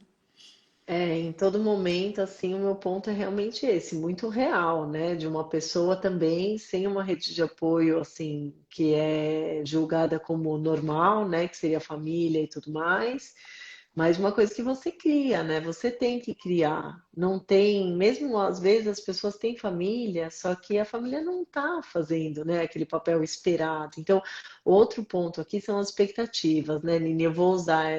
em todo momento, assim, o meu ponto é realmente esse, muito real, né? De uma pessoa também sem uma rede de apoio, assim, que é julgada como normal, né? Que seria a família e tudo mais. Mas uma coisa que você cria, né? Você tem que criar. Não tem, mesmo às vezes as pessoas têm família, só que a família não está fazendo, né, aquele papel esperado. Então, outro ponto aqui são as expectativas, né, Nini? Eu vou usar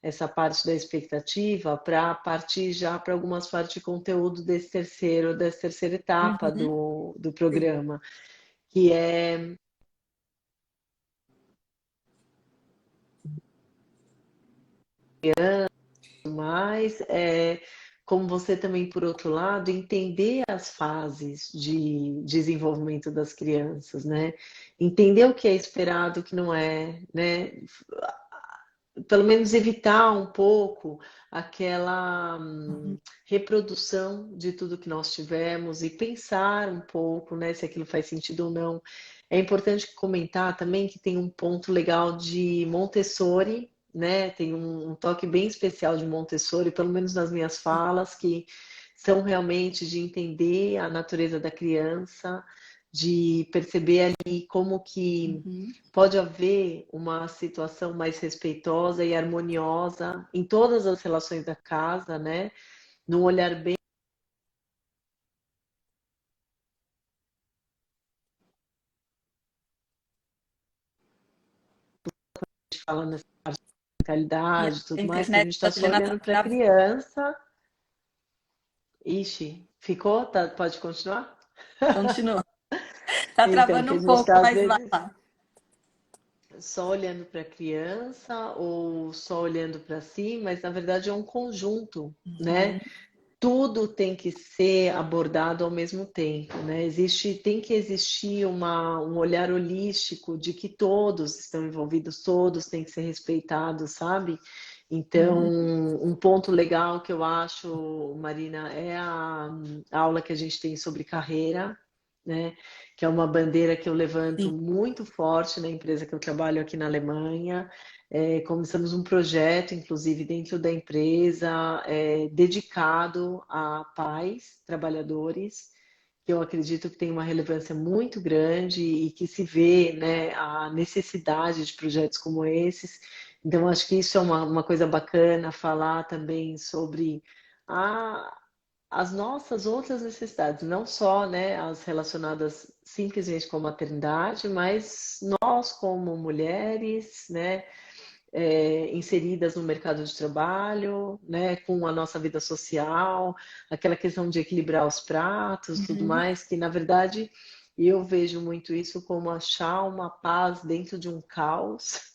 essa parte da expectativa para partir já para algumas partes de conteúdo dessa terceira etapa Uhum, do sim. programa, que é mais, como você também, por outro lado, entender as fases de desenvolvimento das crianças, né? Entender o que é esperado, o que não é, né? Pelo menos evitar um pouco aquela Uhum, reprodução de tudo que nós tivemos e pensar um pouco, né, se aquilo faz sentido ou não. É importante comentar também que tem um ponto legal de Montessori, né? Tem um toque bem especial de Montessori, pelo menos nas minhas falas, que são realmente de entender a natureza da criança, de perceber ali como que uhum. pode haver uma situação mais respeitosa e harmoniosa em todas as relações da casa, né? Num olhar bem falando nessa E mentalidade e a tudo mais, que a internet gente da está só Juliana tá olhando para a travando. criança. Ixi, ficou? Tá, pode continuar? Continua. Tá Então, travando que a um gente pouco, está às mas vai vezes lá. só olhando para a criança ou só olhando para si, mas na verdade é um conjunto, né? Uhum, Tudo tem que ser abordado ao mesmo tempo, né? Tem que existir um olhar holístico de que todos estão envolvidos, todos têm que ser respeitados, sabe? Então, uhum, um ponto legal que eu acho, Marina, é a aula que a gente tem sobre carreira, né? Que é uma bandeira que eu levanto sim. muito forte na empresa que eu trabalho aqui na Alemanha. Começamos um projeto, inclusive, dentro da empresa, dedicado a pais, trabalhadores, que eu acredito que tem uma relevância muito grande e que se vê, né, a necessidade de projetos como esses. Então, acho que isso é uma coisa bacana falar também sobre a, as nossas outras necessidades, não só, né, as relacionadas simplesmente com a maternidade, mas nós como mulheres, né, inseridas no mercado de trabalho, né, com a nossa vida social, aquela questão de equilibrar os pratos, tudo Uhum, mais, que na verdade eu vejo muito isso como achar uma paz dentro de um caos,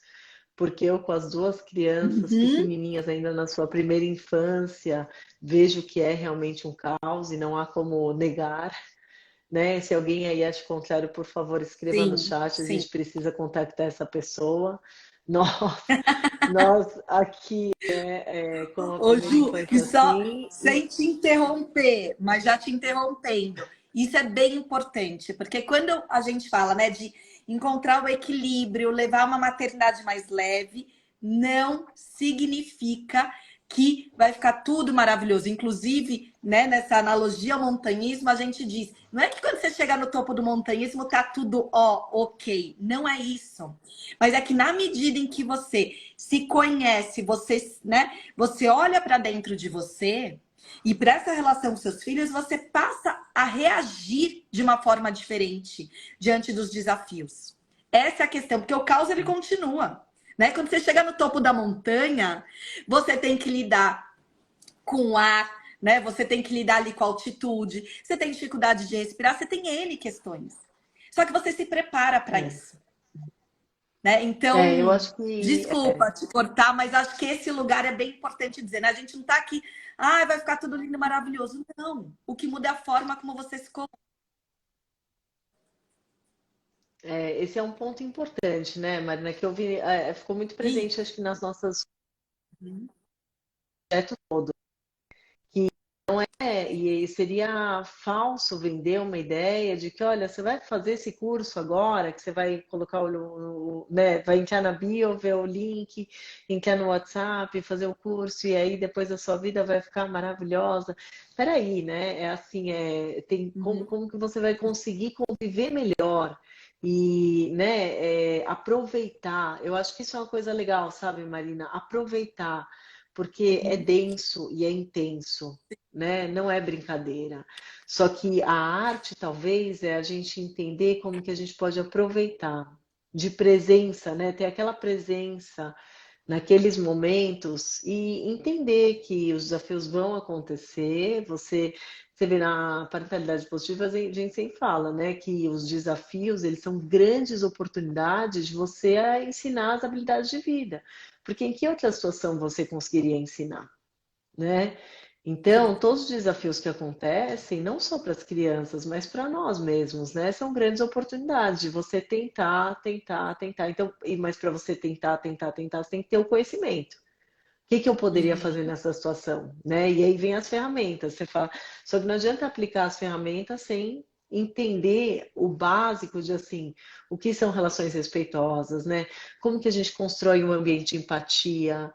porque eu com as duas crianças uhum. pequenininhas ainda na sua primeira infância, vejo que é realmente um caos e não há como negar, né? Se alguém aí acha o contrário, por favor, escreva no Sim, chat, a sim. gente precisa contactar essa pessoa. Nós, nós aqui, com a Ô, primeira Ju, e infância só assim, sem te interromper, mas já te interrompendo. Isso é bem importante, porque quando a gente fala, né, de encontrar o equilíbrio, levar uma maternidade mais leve, não significa que vai ficar tudo maravilhoso. Inclusive, né, nessa analogia ao montanhismo, a gente diz, não é que quando você chegar no topo do montanhismo tá tudo ok. Não é isso. Mas é que na medida em que você se conhece, você, né, você olha para dentro de você, e para essa relação com seus filhos, você passa a reagir de uma forma diferente diante dos desafios. Essa é a questão, porque o caos ele continua. Né? Quando você chega no topo da montanha, você tem que lidar com o ar, né? Você tem que lidar ali com a altitude, você tem dificuldade de respirar, você tem N questões. Só que você se prepara para É. isso. Né? Eu Então, acho que desculpa te cortar, mas acho que esse lugar é bem importante dizer, né? A gente não está aqui, vai ficar tudo lindo, maravilhoso. Não. O que muda é a forma como você se coloca. esse é um ponto importante, né, Marina, que eu vi, ficou muito presente, acho que nas nossas projetos todos. E seria falso vender uma ideia de que, olha, você vai fazer esse curso agora, que você vai colocar né, vai entrar na bio, ver o link, entrar no WhatsApp, fazer o curso, e aí depois a sua vida vai ficar maravilhosa. Peraí, né? É assim, tem como que você vai conseguir conviver melhor e, né, aproveitar. Eu acho que isso é uma coisa legal, sabe, Marina? Aproveitar, porque é denso e é intenso, né? Não é brincadeira. Só que a arte, talvez, é a gente entender como que a gente pode aproveitar de presença, né? Ter aquela presença naqueles momentos e entender que os desafios vão acontecer. Você vê na parentalidade positiva, a gente sempre fala, né? Que os desafios, eles são grandes oportunidades de você ensinar as habilidades de vida. Porque em que outra situação você conseguiria ensinar? Né? Então, Sim, todos os desafios que acontecem, não só para as crianças, mas para nós mesmos, né? São grandes oportunidades de você tentar, tentar, tentar. Então, mas para você tentar, tentar, tentar, você tem que ter o conhecimento. O que que eu poderia fazer nessa situação, né? E aí vem as ferramentas. Você fala, só que não adianta aplicar as ferramentas sem entender o básico de assim, o que são relações respeitosas, né? Como que a gente constrói um ambiente de empatia,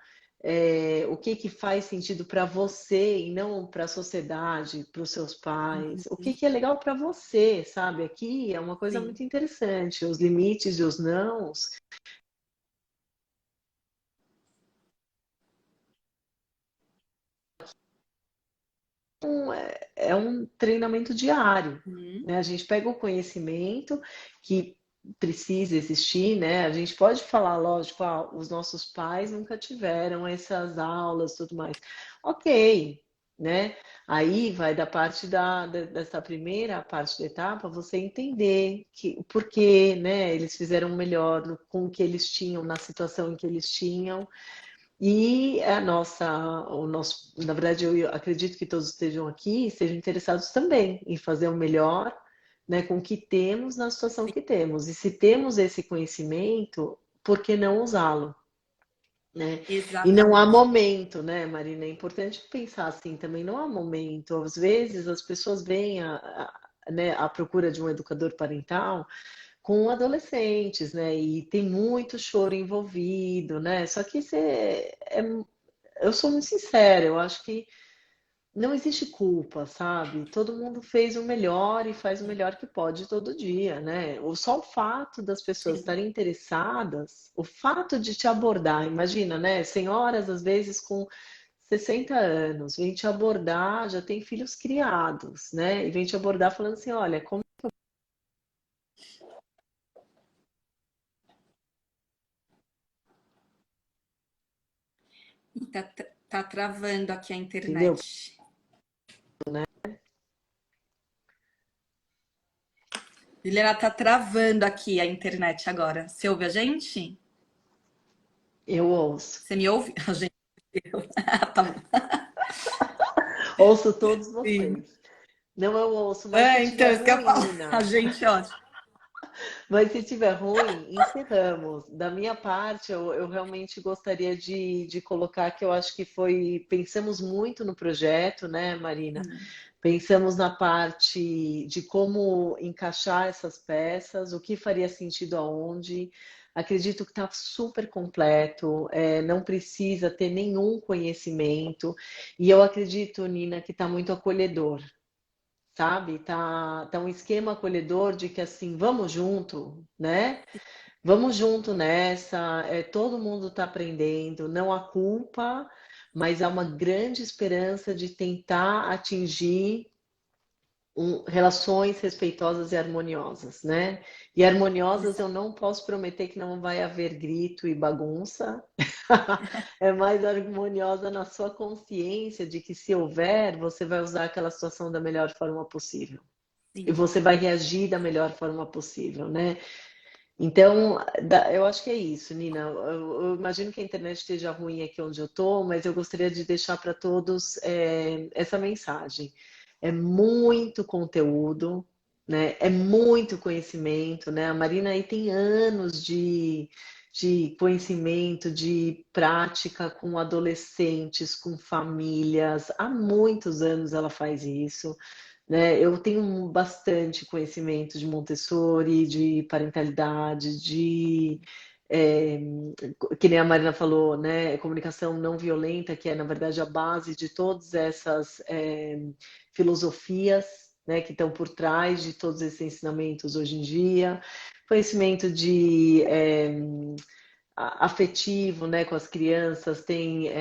o que que faz sentido para você e não para a sociedade, para os seus pais, o que que é legal para você, sabe? Aqui é uma coisa sim. muito interessante, os limites e os nãos. É um treinamento diário, Uhum. né? A gente pega o conhecimento que precisa existir, né? A gente pode falar, lógico, os nossos pais nunca tiveram essas aulas, tudo mais. Ok, né? Aí vai da parte dessa primeira parte da etapa, você entender que o porquê, né? Eles fizeram melhor com o que eles tinham, na situação em que eles tinham. E na verdade, eu acredito que todos estejam aqui, estejam interessados também em fazer o melhor, né, com o que temos na situação que temos. E se temos esse conhecimento, por que não usá-lo, né? E não há Exatamente. momento, né, Marina? É importante pensar assim também, não há momento. Às vezes as pessoas vêm né, à procura de um educador parental com adolescentes, né? E tem muito choro envolvido, né? Só que eu sou muito sincera, eu acho que não existe culpa, sabe? Todo mundo fez o melhor e faz o melhor que pode todo dia, né? Ou só o fato das pessoas Sim. estarem interessadas, o fato de te abordar, imagina, né? Senhoras, às vezes, com 60 anos, vem te abordar, já tem filhos criados, né? E vem te abordar falando assim, olha, como E tá travando aqui a entendeu? internet. Juliana, tá travando aqui a internet agora. Você ouve a gente? Eu ouço. Você me ouve? A gente. Tá bom. Ouço todos Sim. vocês. Não, eu ouço, mas se Então, estiver isso que eu ia ruim, falar. A menina, gente, ó. Mas se tiver ruim, encerramos. Da minha parte, eu realmente gostaria de colocar que eu acho que foi. Pensamos muito no projeto, né, Marina? Sim, Pensamos na parte de como encaixar essas peças, o que faria sentido aonde. Acredito que está super completo, não precisa ter nenhum conhecimento. E eu acredito, Nina, que está muito acolhedor, sabe? Tá um esquema acolhedor de que assim, vamos junto, né? Vamos junto nessa, todo mundo está aprendendo, não há culpa, mas há uma grande esperança de tentar atingir relações respeitosas e harmoniosas, né? E harmoniosas eu não posso prometer que não vai haver grito e bagunça, é mais harmoniosa na sua consciência de que se houver, você vai usar aquela situação da melhor forma possível. E sim. você vai reagir da melhor forma possível, né? Então, eu acho que é isso, Nina. Eu imagino que a internet esteja ruim aqui onde eu estou, mas eu gostaria de deixar para todos essa mensagem. É muito conteúdo, né? É muito conhecimento, né? A Marina aí tem anos de conhecimento, de prática com adolescentes, com famílias. Há muitos anos ela faz isso, né? Eu tenho bastante conhecimento de Montessori, de parentalidade, é, que nem a Marina falou, né? Comunicação não violenta, que é, na verdade, a base de todas essas filosofias, né, que estão por trás de todos esses ensinamentos hoje em dia. Conhecimento de afetivo, né, com as crianças, tem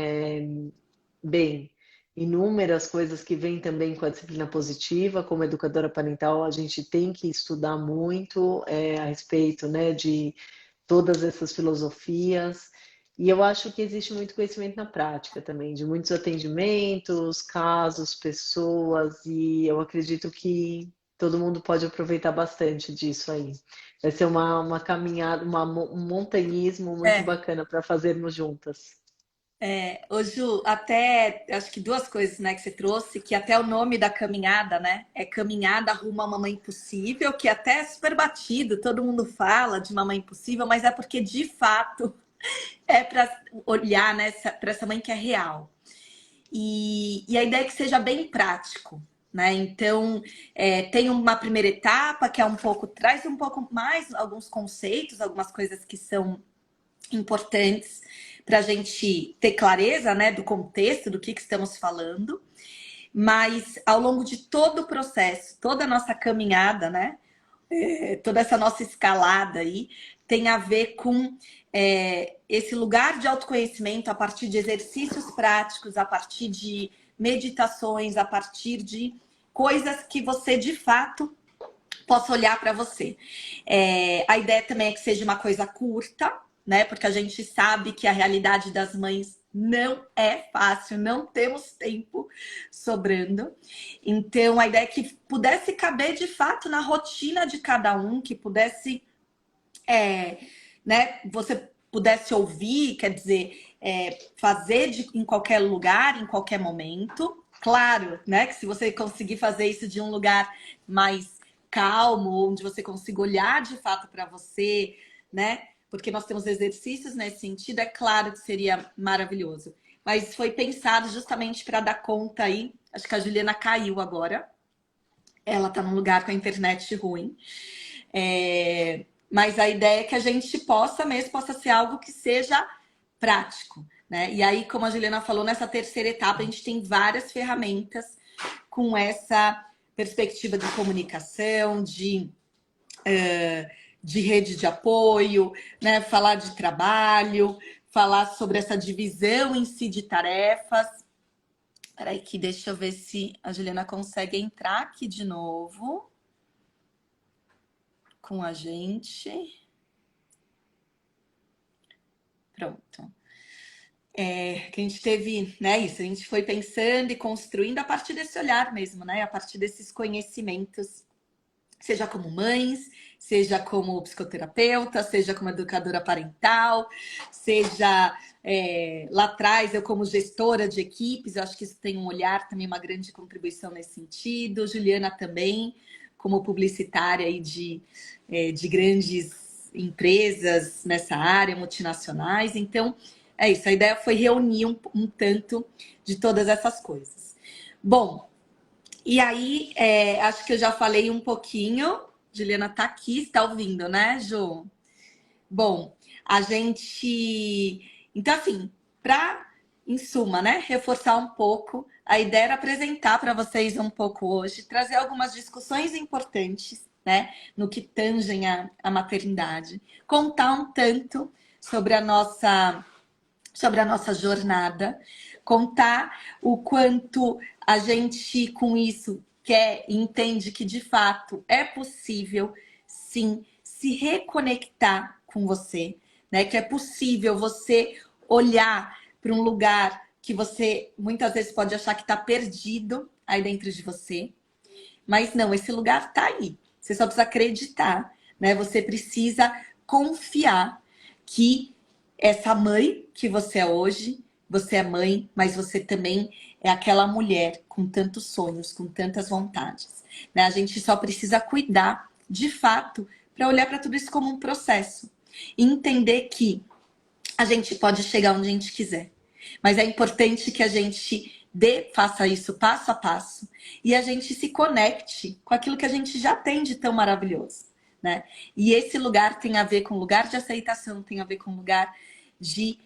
bem, inúmeras coisas que vêm também com a disciplina positiva, como educadora parental, a gente tem que estudar muito a respeito, né, de todas essas filosofias. E eu acho que existe muito conhecimento na prática também, de muitos atendimentos, casos, pessoas, e eu acredito que todo mundo pode aproveitar bastante disso aí. Vai ser uma caminhada, um montanhismo muito É, bacana para fazermos juntas. ô Ju, até acho que duas coisas, né, que você trouxe, que até o nome da caminhada, né, é Caminhada Rumo a uma Mãe Possível, que até é super batido, todo mundo fala de uma mãe possível, mas é porque de fato é para olhar, né, para essa mãe que é real. E a ideia é que seja bem prático, né? Então, tem uma primeira etapa que é um pouco, traz um pouco mais alguns conceitos, algumas coisas que são importantes para a gente ter clareza, né, do contexto, do que estamos falando. Mas ao longo de todo o processo, toda a nossa caminhada, né, toda essa nossa escalada aí, tem a ver com esse lugar de autoconhecimento a partir de exercícios práticos, a partir de meditações, a partir de coisas que você de fato possa olhar para você. A ideia também é que seja uma coisa curta, né? Porque a gente sabe que a realidade das mães não é fácil, não temos tempo sobrando. Então, a ideia é que pudesse caber de fato na rotina de cada um, que pudesse, né? Você pudesse ouvir, quer dizer, fazer em qualquer lugar, em qualquer momento. Claro, né? Que se você conseguir fazer isso de um lugar mais calmo, onde você consiga olhar de fato para você, né? Porque nós temos exercícios nesse sentido, é claro que seria maravilhoso. Mas foi pensado justamente para dar conta aí. Acho que a Juliana caiu agora. Ela está num lugar com a internet ruim. Mas a ideia é que a gente possa ser algo que seja prático, né? E aí, como a Juliana falou, nessa terceira etapa, a gente tem várias ferramentas com essa perspectiva de comunicação, de rede de apoio, né? Falar de trabalho, falar sobre essa divisão em si de tarefas. Peraí, que deixa eu ver se a Juliana consegue entrar aqui de novo com a gente. Pronto. Que a gente teve, né, isso, a gente foi pensando e construindo a partir desse olhar mesmo, né, a partir desses conhecimentos, seja como mães, seja como psicoterapeuta, seja como educadora parental, seja lá atrás eu como gestora de equipes, eu acho que isso tem um olhar também, uma grande contribuição nesse sentido, Juliana também, como publicitária aí de grandes empresas nessa área, multinacionais. Então, é isso. A ideia foi reunir um tanto de todas essas coisas. Bom, e aí, acho que eu já falei um pouquinho. Juliana tá aqui, está ouvindo, né, Ju? Bom, a gente... Então, assim, para, em suma, né, reforçar um pouco, a ideia era apresentar para vocês um pouco hoje, trazer algumas discussões importantes, né, no que tangem a maternidade, contar um tanto sobre a nossa jornada, contar o quanto a gente, com isso, quer e entende que, de fato, é possível, sim, se reconectar com você, né? Que é possível você olhar para um lugar que você muitas vezes pode achar que está perdido aí dentro de você, mas não, esse lugar está aí. Você só precisa acreditar, né? Você precisa confiar que essa mãe que você é hoje, você é mãe, mas você também é aquela mulher com tantos sonhos, com tantas vontades, né? A gente só precisa cuidar, de fato, para olhar para tudo isso como um processo e entender que a gente pode chegar onde a gente quiser, mas é importante que a gente faça isso passo a passo e a gente se conecte com aquilo que a gente já tem de tão maravilhoso, né? E esse lugar tem a ver com lugar de aceitação, tem a ver com lugar de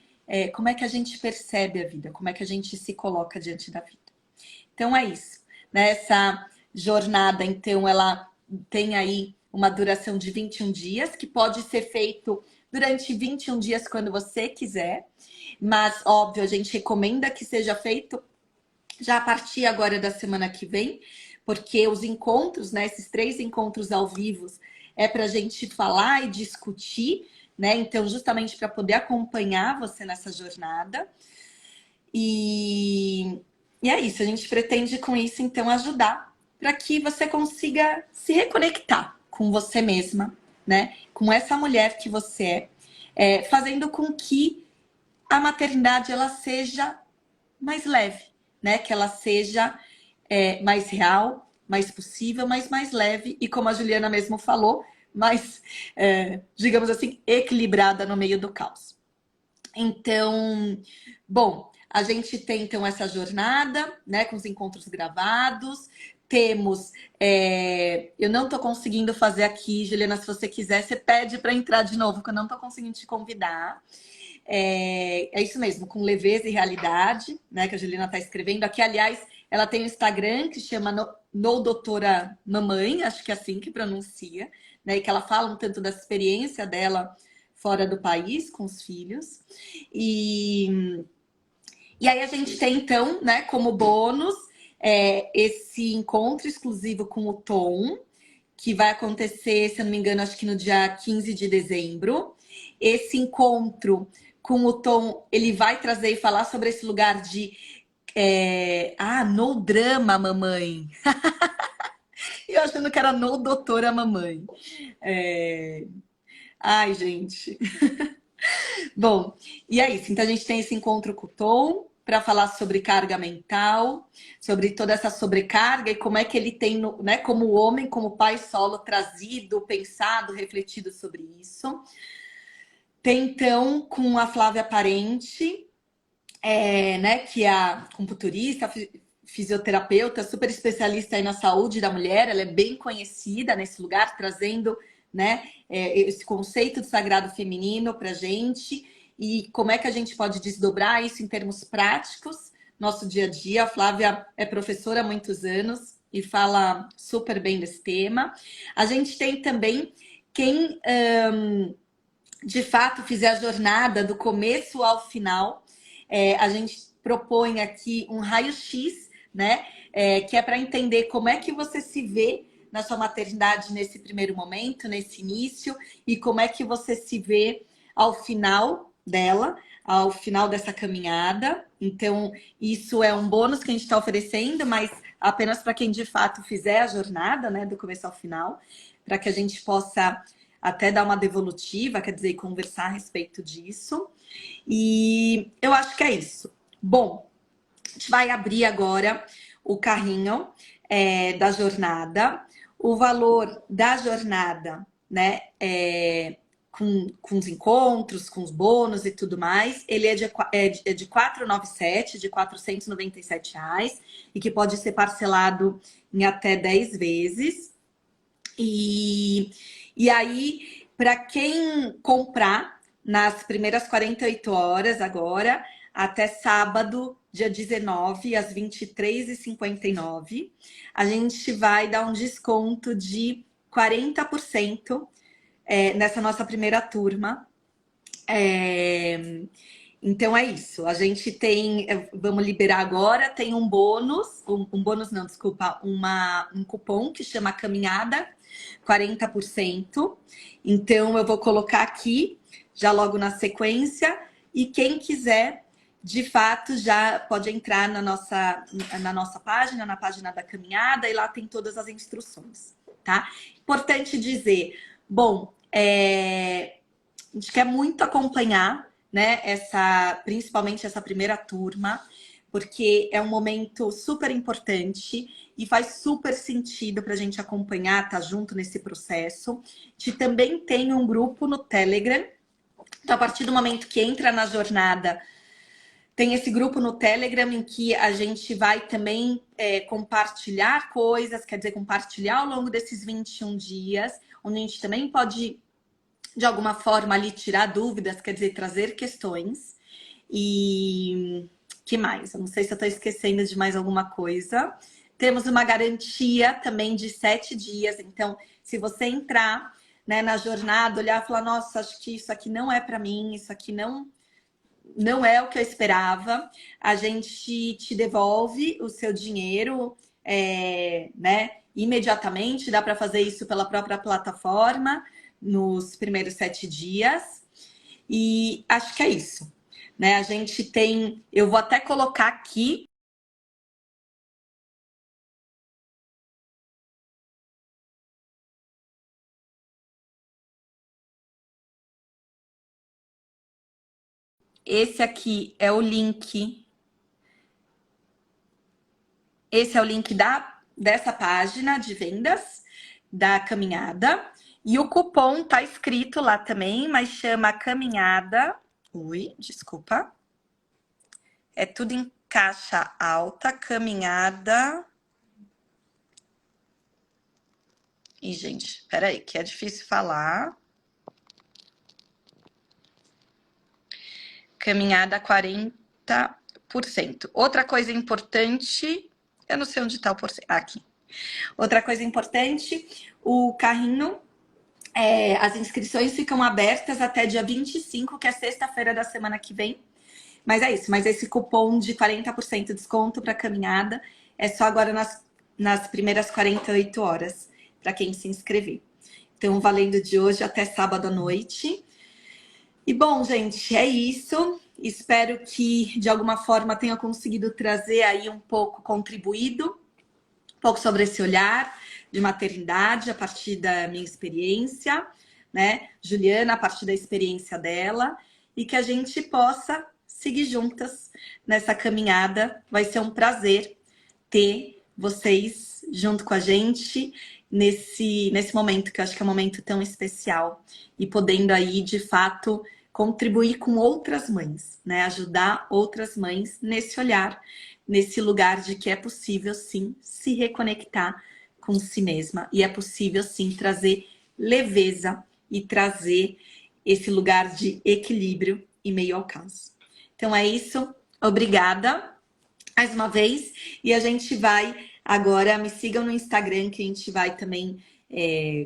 como é que a gente percebe a vida, como é que a gente se coloca diante da vida. Então é isso, né? Essa jornada, então, ela tem aí uma duração de 21 dias, que pode ser feito durante 21 dias quando você quiser, mas, óbvio, a gente recomenda que seja feito já a partir agora da semana que vem, porque os encontros, né, esses 3 encontros ao vivo, é para a gente falar e discutir, né? Então, justamente para poder acompanhar você nessa jornada. E é isso, a gente pretende com isso, então, ajudar para que você consiga se reconectar com você mesma, né? Com essa mulher que você fazendo com que a maternidade ela seja mais leve, né? Que ela seja mais real, mais possível, mas mais leve e, como a Juliana mesmo falou, mais, digamos assim, equilibrada no meio do caos. Então, bom, a gente tem então essa jornada, né, com os encontros gravados. Temos, eu não tô conseguindo fazer aqui, Juliana, se você quiser, você pede para entrar de novo, que eu não tô conseguindo te convidar. É isso mesmo, com leveza e realidade, né, que a Juliana tá escrevendo. Aqui, aliás, ela tem um Instagram que chama no Doutora Mamãe, acho que é assim que pronuncia, né, e que ela fala um tanto da experiência dela fora do país com os filhos. E aí a gente tem, então, né, como bônus, esse encontro exclusivo com o Tom, que vai acontecer, se eu não me engano, acho que no dia 15 de dezembro. Esse encontro com o Tom, ele vai trazer e falar sobre esse lugar de no drama, mamãe. Eu achando que era no doutora mamãe. Ai, gente. Bom, e é isso. Então a gente tem esse encontro com o Tom para falar sobre carga mental, sobre toda essa sobrecarga e como é que ele tem, né, como homem, como pai solo, trazido, pensado, refletido sobre isso. Tem então com a Flávia Parente, né, que é a acupunturista, fisioterapeuta, super especialista aí na saúde da mulher. Ela é bem conhecida nesse lugar, trazendo, né, esse conceito de sagrado feminino para gente e como é que a gente pode desdobrar isso em termos práticos, nosso dia a dia. A Flávia é professora há muitos anos e fala super bem desse tema. A gente tem também quem de fato fizer a jornada do começo ao final. A gente propõe aqui um raio-x, né? Que é para entender como é que você se vê na sua maternidade nesse primeiro momento, nesse início, e como é que você se vê ao final dela, ao final dessa caminhada. Então, isso é um bônus que a gente está oferecendo, mas apenas para quem de fato fizer a jornada, né, do começo ao final, para que a gente possa até dar uma devolutiva, quer dizer, conversar a respeito disso. E eu acho que é isso. Bom, a gente vai abrir agora o carrinho da jornada. O valor da jornada, né, com os encontros, com os bônus e tudo mais, ele é de 497, de R$ 497, e que pode ser parcelado em até 10 vezes. E aí, para quem comprar nas primeiras 48 horas agora, até sábado, dia 19, às 23h59, a gente vai dar um desconto de 40% nessa nossa primeira turma. Então é isso. A gente tem, vamos liberar agora, tem um bônus, um bônus não, desculpa, um cupom que chama Caminhada 40%. Então eu vou colocar aqui, já logo na sequência, e quem quiser, de fato, já pode entrar na nossa página, na página da Caminhada, e lá tem todas as instruções, tá? Importante dizer, bom, a gente quer muito acompanhar, né, principalmente essa primeira turma, porque é um momento super importante e faz super sentido para a gente acompanhar, tá junto nesse processo. A gente também tem um grupo no Telegram, então a partir do momento que entra na jornada, tem esse grupo no Telegram em que a gente vai também compartilhar coisas, quer dizer, compartilhar ao longo desses 21 dias, onde a gente também pode, de alguma forma, ali tirar dúvidas, quer dizer, trazer questões. E que mais? Eu não sei se eu estou esquecendo de mais alguma coisa. Temos uma garantia também de 7 dias. Então, se você entrar, né, na jornada, olhar e falar, nossa, acho que isso aqui não é para mim, isso aqui não é o que eu esperava, a gente te devolve o seu dinheiro, né, imediatamente. Dá para fazer isso pela própria plataforma nos primeiros 7 dias. E acho que é isso, né? A gente tem, eu vou até colocar aqui. Esse aqui é o link. Esse é o link dessa página de vendas da Caminhada. E o cupom tá escrito lá também, mas chama Caminhada. Ui, desculpa. É tudo em caixa alta, Caminhada. Ih, gente, peraí, que é difícil falar. Caminhada 40%. Outra coisa importante, eu não sei onde está o porcento. Aqui. Outra coisa importante, o carrinho, as inscrições ficam abertas até dia 25, que é sexta-feira da semana que vem. Mas é isso, mas esse cupom de 40% de desconto para caminhada é só agora nas primeiras 48 horas, para quem se inscrever. Então, valendo de hoje até sábado à noite. E bom, gente, é isso. Espero que de alguma forma tenha conseguido trazer aí um pouco, contribuído um pouco sobre esse olhar de maternidade a partir da minha experiência, né? Juliana, a partir da experiência dela, e que a gente possa seguir juntas nessa caminhada. Vai ser um prazer ter vocês junto com a gente nesse momento, que eu acho que é um momento tão especial, e podendo aí, de fato, contribuir com outras mães, né? Ajudar outras mães nesse olhar, nesse lugar de que é possível, sim, se reconectar com si mesma. E é possível, sim, trazer leveza e trazer esse lugar de equilíbrio em meio ao caos. Então é isso. Obrigada mais uma vez. E a gente vai agora, me sigam no Instagram, que a gente vai também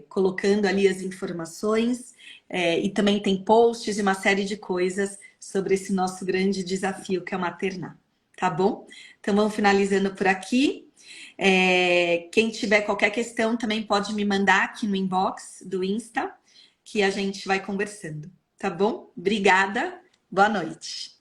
colocando ali as informações. E também tem posts e uma série de coisas sobre esse nosso grande desafio que é o maternar. Tá bom? Então vamos finalizando por aqui. Quem tiver qualquer questão também pode me mandar aqui no inbox do Insta, que a gente vai conversando. Tá bom? Obrigada. Boa noite.